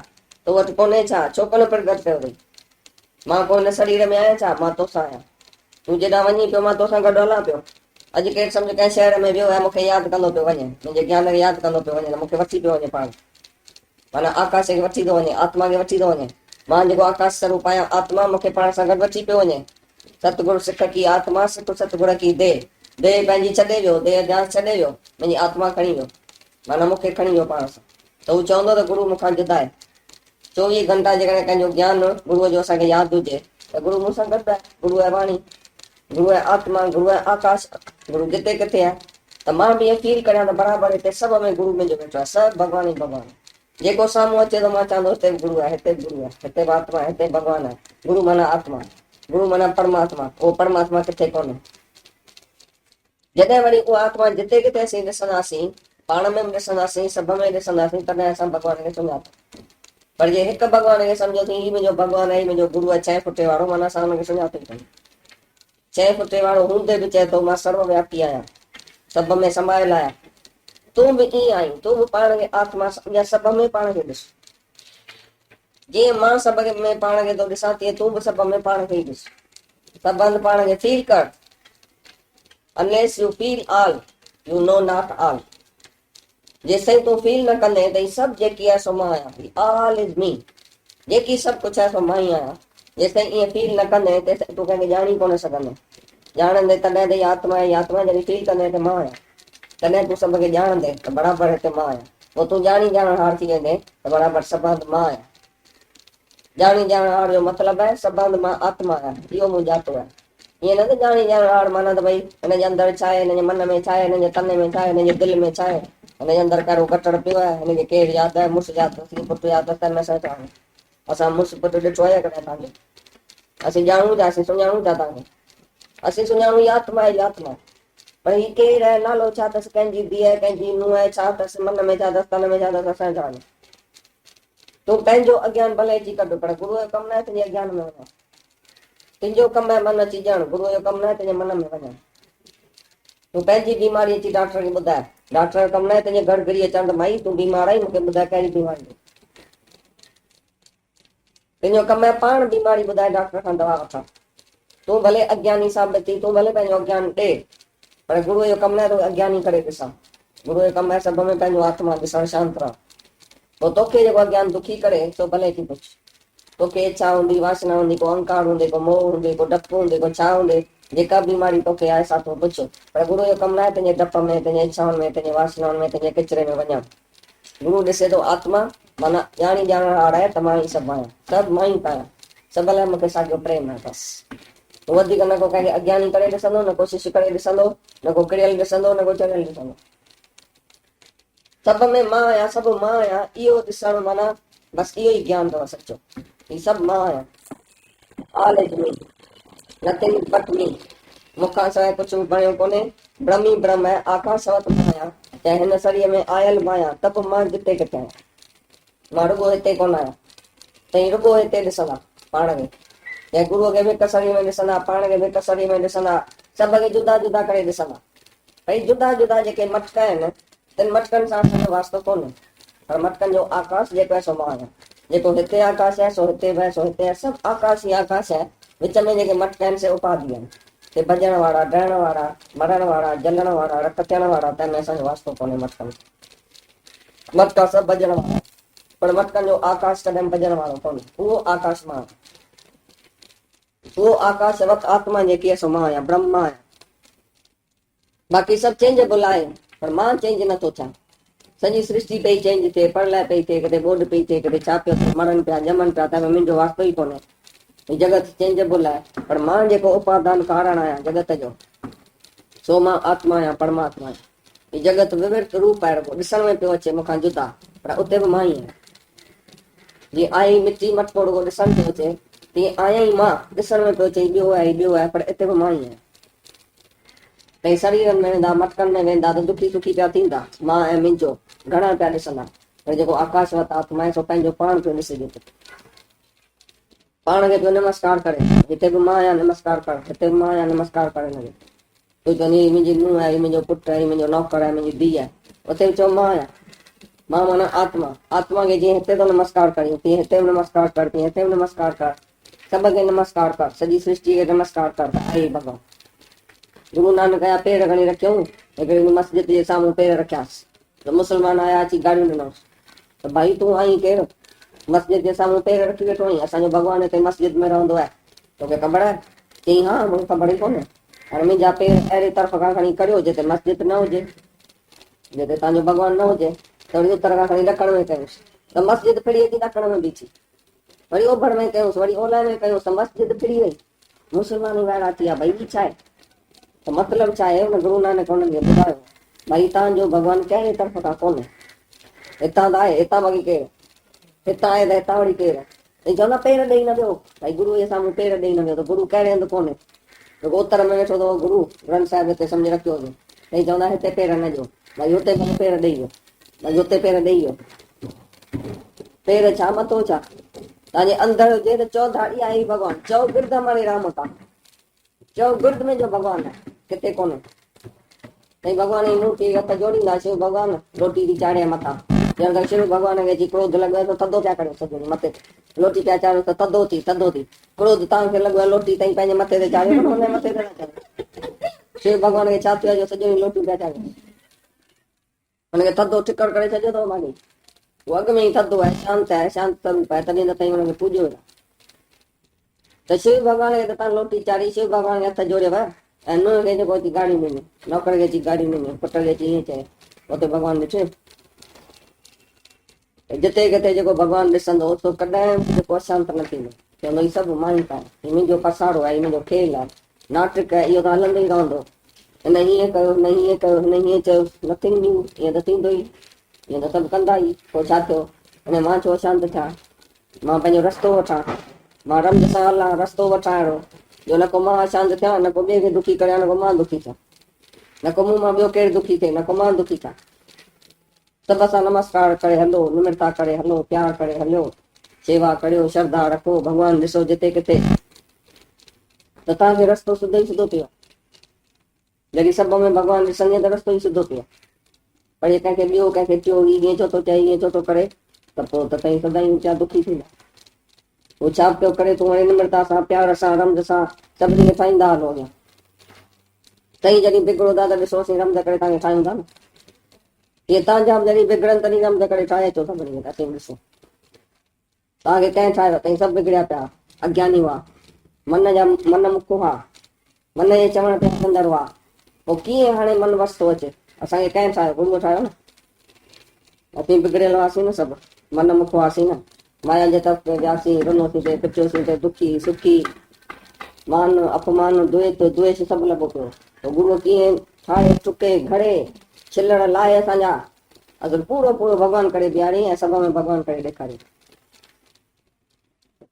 तो वटि कोन्हे छा, छो कोन प्रगट कयो अथई। मां को हिन शरीर में आहियां छा, मां तोसां आहियां, तूं जेॾां वञी पियो मां तोसां गॾु हलां पियो। अॼु केरु सम्झ कंहिं शहर में वियो आहे, मूंखे यादि कंदो पियो वञे, मुंहिंजे ज्ञान खे यादि कंदो पियो वञे, त मूंखे वठी पियो वञे पाण, माना आकाश खे वठी थो वञे, आत्मा खे वठी थो वञे। मां जेको आकाश स्वरूप आहियां, आत्मा मूंखे पाण सां गॾु वठी पियो वञे। सतगुरु सिख की आत्मा, सिख सतगुर की देह, देह पंहिंजी छॾे वियो, देह ध्यानु छॾे वियो, मुंहिंजी आत्मा खणी वियो, माना मूंखे खणी वियो पाण सां। त हू चवंदो त गुरू मूंखां जुदा आहे। 24 घंटा जेकॾहिं कंहिंजो ज्ञान गुरूअ जो असांखे यादि हुजे त गुरू मूंसां गॾु आहे, गुरू आहे वाणी, गुरू आहे आत्मा, गुरू आहे आकाश, गुरू जिते किथे आहे। त मां बि फील करियां त बराबरि हिते सभ में गुरु मुंहिंजो वेठो आहे, सभु भॻवान ई भॻवान। जेको साम्हूं अचे त मां चवंदो हिते बि गुरु आहे, हिते बि गुरु आहे, हिते बि आत्मा आहे, हिते भॻवान आहे। गुरु माना आत्मा, गुरु माना परमात्मा। उहो परमात्मा किथे कोन्हे। जॾहिं वरी उहा आत्मा जिते किथे असीं ॾिसंदासीं, पाण में बि ॾिसंदासीं, सभ में ॾिसंदासीं, तॾहिं असां भॻवान खे सुञातो। पर जे हिकु भॻवान खे सम्झोसीं ही मुंहिंजो भॻवानु आहे, ही मुंहिंजो गुरु आहे 6 फुटे वारो, माना असां हुनखे सुञातो ई कोन्हे। 6 फुटे वारो हूंदे बि चए थो मां सर्वव्यापी आहियां, सभ में समायल आहियां। तूं बि ईअं आहीं, तूं बि पाण खे आत्मा सम्झ, सभ में पाण खे ॾिस। जीअं मां सभ में पाण खे थो ॾिसां, तीअं तूं बि सभ में पाण खे ई ॾिस। सभ हंधि पाण खे फील कर। Unless you feel all, you know not all. जेसिताईं तूं फील न कंदे त सभु जेकी आहे सो मां आहियां, ऑल इज मी, जेकी सभु कुझु आहे सो मां ई आहियां। जेसिताईं ईअं फील न कंदे तेसिताईं तूं कंहिंखे ॼाणी कोन सघंदे। ॼाणंदे तॾहिं त आत्मा आहे, आत्मा जॾहिं फील कंदे त मां आहियां, तॾहिं तूं सभ खे ॼाणंदे त बराबरि हिते मां आहियां। पोइ तूं ॼाणी ॼाण हार थी वेंदे त बराबरि सभ हंधि मां आहियां। ॼाणी ॼाण हार जो मतिलबु आहे सभ हंधि मां आत्मा आहियां, इहो मूं ॼातो आहे। ईअं न त ॼाणी ॼाण हार माना त भई हिनजे अंदरि छा आहे, हिनजे मन में छा आहे, हिनजे तन में छा आहे, हिनजे दिलि में छा आहे, हिनजे अंदरि कहिड़ो कचड़ पियो आहे, हिनखे केरु यादि आहे, मुड़ुसु यादि अथसि, पुटु यादि अथसि, त असां चवां असां मुड़ुसु पुटु ॾिठो आहे कॾहिं तव्हांखे? असीं ॼाणूं था, असीं सुञाणूं था तव्हांखे? असीं सुञाणूं आत्मा आहे, आत्मा। पर ही केरु आहे, नालो छा अथसि, कंहिंजी धीअ, कंहिंजी नुंहुं आहे, छा अथसि, मन में छा अथसि, तन में छा अथसि, असां चवां तूं पंहिंजो अज्ञान भले अची कढ, पर गुरूअ जो कमु न आहे तुंहिंजे अज्ञान में वञण। तुंहिंजो कमु आहे मन अची ॼण, गुरूअ जो कमु न आहे तुंहिंजे मन में वञण। तूं पंहिंजी बीमारी अची डॉक्टर खे ॿुधाए, डॉक्टर जो कमु न आहे तुंहिंजे घर घरी अचण त माई तूं बीमार आहीं, मूंखे ॿुधाए कहिड़ी बीमारी। तुंहिंजो कमु आहे पाण बीमारी ॿुधाए डॉक्टर खां दवा वठां। तूं भले अज्ञानी साबित थी, तूं भले पंहिंजो अज्ञान ॾे, पर गुरूअ जो कमु न आहे तूं अज्ञानी करे ॾिसां। गुरूअ जो कमु आहे सभ में पंहिंजो आत्मा ॾिसणु, शांति रह। पोइ तोखे जेको अज्ञान दुखी करे सो भले थी पुछ। तोखे इच्छा हूंदी, वासना हूंदी, को अहंकार हूंदे, को मोह हूंदे, को डपु हूंदे, को छा हूंदे, जेका बीमारी तोखे आहे सा तूं पुछ। पर गुरू जो कमु न आहे तुंहिंजे डप में, तुंहिंजे इच्छाउनि में, तुंहिंजे वासनाउनि में, तुंहिंजे किचिरे में वञणु। गुरू ॾिसे थो आत्मा माना ॼाणी ॼाण हार आहे त मां ई सभु आहियां, सभु मां ई आहियां, सभ लाइ मूंखे साॻियो प्रेम आहे बसि। तूं वधीक न को कंहिंखे अज्ञानी करे ॾिसंदो, न कोशिशि करे ॾिसंदो, न को किरियल ॾिसंदो, न को चढ़ियल ॾिसंदो। सभ में मां आहियां, सभु मां आहियां, इहो ॾिसणु माना बसि इहो ई ज्ञान अथव सचो। ही सभु मां आहियां, all is me, nothing but me. मूंखां सवाइ कुझु बणियो कोन्हे, ब्रह्म ई ब्रह्म आहे, आकाशवत मां आहियां, चाहे हिन शरीर में आयल मां आहियां, त बि मां जिते किथे आहियां। मां रुॻो हिते कोन आहियां, तई रुॻो हिते ॾिसंदा पाण खे। या गुरूअ खे बि हिकु शरीर में ॾिसंदा, पाण खे बि हिकु शरीर में ॾिसंदा, सभ खे जुदा जुदा करे ॾिसंदा। भई जुदा जुदा जेके मटका आहिनि, तिन मटकनि सां असांजो वास्तो कोन्हे, पर मटकनि जो आकाश जेको आहे सो मां आहियां। जेको हिते आकाश आहे सो हिते बि आहे, सो हिते आहे, सभु आकाश ई आकाश आहे। विच में जेके मटका आहिनि से उपाधि आहिनि, ते भॼण वारा, डहण वारा, मरण वारा, जलण वारा, रत थियण वारा, तंहिंमें असांजो वास्तो कोन्हे मटकनि। मटका सभु भॼण वारा, पर मटकनि जो आकाश कॾहिं भॼण वारो कोन्हे। उहो आकाश मां, उहो आकाश वक़्तु आत्मा जेकी आहे सो मां आहियां, ब्रह्म आहियां। बाक़ी सभु चेंजेबल आहे, पर मां चेंज नथो थियां। सॼी सृष्टि पई चेंज थिए, प्रलय पई थिए, कॾहिं ॿोॾि पई थिए, कॾहिं छा पियो थिए, मरनि पिया, ॼमनि पिया, तंहिंमें मुंहिंजो वास्तो ई कोन्हे। ही जगत चेंजेबल आहे, पर मां जेको उपादान कारण आहियां जगत जो, सो मां आत्मा आहियां, परमात्मा आहियां। ही जगत विविध रूप आहे, ॾिसण में पियो अचे मूंखां जुदा, पर उते बि मां ई आहियां। जीअं आई मिटी मटको रुॻो ॾिसण पियो अचे, तीअं आहियां ई मां, ॾिसण में पियो अचे ॿियो आहे, ॿियो आहे, पर हिते बि मां ई आहियां। भई शरीरनि में वेंदा, मटकनि में वेंदा त दुखी सुखी पिया थींदा, मां ऐं मुंहिंजो घणा पिया ॾिसंदा। पर जेको आकाशवत आत्मा आहे सो पंहिंजो पाण पियो ॾिसिजे, पाण खे पियो नमस्कार करे। हिते बि मां आहियां, नमस्कार कर, हिते बि मां आहियां, नमस्कार कर हिनखे। तूं चवंदी मुंहिंजी नुंहुं आहे, मुंहिंजो पुटु आहे, मुंहिंजो नौकर आहे, मुंहिंजी धीउ आहे, उते बि चओ मां आहियां। मां माना आत्मा, आत्मा खे जीअं हिते तो नमस्कार करियूं, तीअं हिते बि नमस्कार कर, तीअं हिते बि नमस्कार कर, सभ खे नमस्कार कर, सॼी सृष्टि खे नमस्कार कर, हे भॻवान। गुरु नानक जा पेर खणी रखियऊं, हिकिड़ी मस्जिद जे साम्हूं पेर रखियासीं, त मुस्लमान आया अची गाड़ियूं ॾिनऊंसि, त भाई तूं आहीं केरु, मस्जिद जे साम्हूं पेर रखी वेठो आहीं, असांजो भॻवानु हिते मस्जिद में रहंदो आहे, तोखे ख़बर आहे? चई हा मूंखे ख़बर ई कोन्हे। हाणे मुंहिंजा पेर अहिड़े तरफ़ खां खणी करियो जिते मस्जिद न हुजे, जिते तव्हांजो भॻवानु न हुजे, त वरी उतर खां खणी ॾखण में कयोसि, त मस्जिद फिरी अची ॾखण में बीठी, वरी ओभर में कयोसि, वरी ओलह में कयोसि, त मस्जिद फिरी वई। मुस्लमान वाइड़ा थी विया, भई छा आहे, त मतिलबु छा आहे? हुन गुरू नानक हुननि खे ॿुधायो भाई तव्हांजो भॻवानु कहिड़े तरफ़ खां कोन्हे, हितां त आहे, हितां बाक़ी केरु, हितां आहे त हितां वरी केरु, ऐं चवंदा पेर ॾेई न वियो, भाई गुरूअ जे साम्हूं पेर ॾेई न वियो त गुरू कहिड़े हंधि कोन्हे, उत्तर में वेठो अथव गुरू ग्रंथ साहिब हिते सम्झी रखियो हुजे, ऐं चवंदा हिते पेर न ॾियो, भाई हुते पेर ॾेई वियो, भाई हुते पेर ॾेई वियो, पेर छा मथो छा, तव्हांजे अंदरि हुजे त चओ धाड़ी आहे ई भॻवानु, चओ गिरद माणे राम था, चओ गिरद में जो भॻवानु आहे, किथे कोन्हे। ऐं भॻवान जी मूर्ति हथ जोड़ींदा, शिव भॻवानु रोटी थी चाढ़े मथां, ॼण त शिव भॻवान खे अची क्रोध लॻो त थधो पिया करे सॼो मथे लोटी पिया चाढ़ियो त थधो थी क्रोध तव्हांखे लॻो आहे लोटी ताईं पंहिंजे मथे ते चाढ़ियो, हुन मथे ते न चाढ़ियो, शिव भॻवान खे छा थियो जो सॼो ॾींहुं लोटियूं पिया चाढ़ियो, हुनखे थधो ठिकर करे छॾियो अथव मानी, उहो अॻु में ई थधो आहे, शांत स्वरूप आहे, तॾहिं त ताईं हुनखे पूॼियो त शिव भॻवान खे त तव्हां लोटी चाढ़ी, शिव भॻवान खे हथ जोड़ियव, ऐं नुंहं खे जेको अची गाड़ी ॾिनी, नौकर खे अची गाड़ी ॾिनी, पुट खे अची ईअं चए, उते भॻवानु ॾिठे, जिते किथे जेको भॻवानु ॾिसंदो उतो कॾहिं बि जेको अशांत न थींदो, चवंदो हीउ सभु माइक आहे, हीउ मुंहिंजो पसारो आहे, हीउ मुंहिंजो खेल आहे, नाटक आहे, इहो त हलंदो ई रहंदो, हिन हीअं कयो, हिन हीअं कयो, हिन हीअं चयो, नथिंग न्यू, ईअं त थींदो ई, ईअं त सभु कंदा ई, पोइ छा थियो, अने मां छो अशांत थियां, मां पंहिंजो रस्तो वठां, मां रम्ज सां हलां, रस्तो वठां अहिड़ो जो न को मां अशांत थियां, न को ॿिए खे दुखी करियां, न को मां दुखी थियां, न को मूं मां ॿियो केरु दुखी थिए, न को मां दुखी थियां, सभ सां नमस्कार करे हलो, निम्रता करे हलो, प्यार करे हलियो, सेवा करियो, श्रद्धा रखो, भॻवानु ॾिसो जिते किथे, त तव्हांखे रस्तो सिधो ई सिधो थियो, जॾहिं सभ में भॻवानु ॾिसंदे त रस्तो ई सिधो थियो, पर हे कंहिंखे ॿियो कंहिंखे चयो ईअं छो थो चए, ईअं छो थो करे, त पोइ त तई सदाईं ऊचा दुखी थींदा, उहो छा पियो करे, तूं हाणे निम्रता सां, प्यार सां, रम्ज सां सभिनी खे ठाहींदा हलो अॻियां, तई जॾहिं बिगड़ो था त ॾिसो असीं रम्ज करे तव्हांखे ठाहियूं था न, इहे तव्हांजा जॾहिं बिगड़नि तॾहिं रम्ज करे ठाहे अचो सभिनी खे, असीं ॾिसो तव्हांखे कंहिं ठाहियो अथई, सभु बिगड़िया पिया, अज्ञानी हुआ, मन मुख हुआ, मन जे चवण ते हलंदड़ हुआ, पोइ कीअं हाणे मन वस थो अचे, असांखे कंहिं ठाहियो, गुरूअ ठाहियो न, असीं बिगड़ियल हुआसीं न सभु, मन मुख हुआसीं न, माया जे तरफ़ वियासीं, रुनोसीं ते पिचोसीं ते, दुखी सुखी, मान अपमान द्वेष सभु लॻो पियो, पोइ गुरूअ कीअं ठाहे टुके घड़े छिलड़ लाहे असांजा, अगरि पूरो भॻवानु करे बीहारी ऐं सभ में भॻवानु करे ॾेखारी,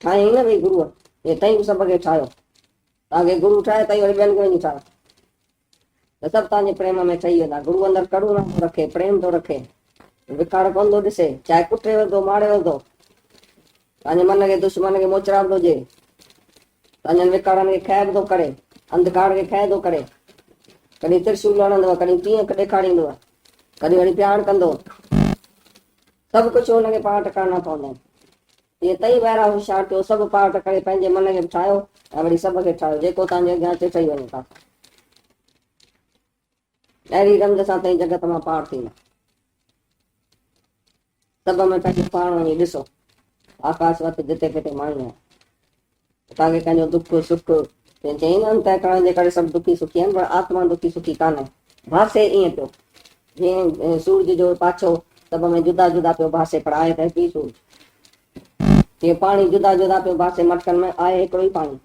ठाहे न भई गुरूअ, हे तई सभ खे ठाहियो, तव्हांखे गुरू ठाहे तई वरी ॿियनि खे वञी ठाहियो, त सभु तव्हांजे प्रेम में ठही वेंदा, गुरू अंदरि करुणा थो रखे, प्रेम थो रखे, विकार कोन थो ॾिसे, चाहे कुटे वठो मारे वठो, तव्हांजे मन खे दुश्मन खे मोचराब थो ॾिए, तव्हांजनि विकारनि खे ख़ैब थो करे, अंधकार खे ख़ै थो करे, कॾहिं त्रिशूल हणंदव, कॾहिं कीअं ॾेखारींदव, कॾहिं वरी प्यार कंदो, सभु कुझु हुनखे पाठ करणा पवंदा आहिनि, इहे तई ॿाहिरां होशियारु थियो, सभु पाठ करे पंहिंजे मन खे ठाहियो ऐं वरी सभ खे ठाहियो, जेको तव्हांजे अॻियां अचे ठही वञे था, अहिड़ी रम्ज सां तई जगत मां पार थींदा, सभ में पंहिंजो पाण वञी ॾिसो, आकाश वटि जिते किथे माण्हू आहे, तव्हांखे कंहिंजो दुख सुख, चई न अंतःकरण जे करे सभु दुखी सुखी आहिनि, पर आत्मा दुखी सुखी कान्हे, भासे ईअं पियो, जीअं सूरज जो पाछो सभ में जुदा जुदा पियो भासे, पर आहे त हिकु ई सूरज, जीअं पाणी जुदा जुदा पियो भासे मटकनि में, आहे हिकिड़ो ई पाणी,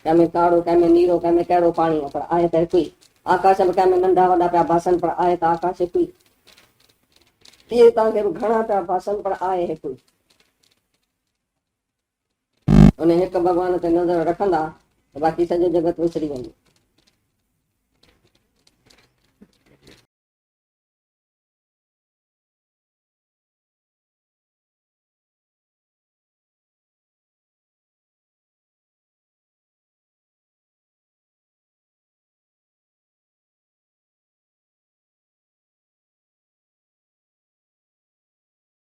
कंहिंमें कारो, कंहिंमें नीरो, कंहिंमें कहिड़ो पाणी आहे, पर आहे त हिकु ई, आकाश में कंहिंमें नंढा वॾा पिया भासनि, पर आहे त आकाश हिकु ई, इहे तव्हांखे घणा पिया भासनि, पर आहे हिकु ई, उन हिकु भॻवान ते नज़र रखंदा त बाक़ी सॼो जगत विसरी वेंदो।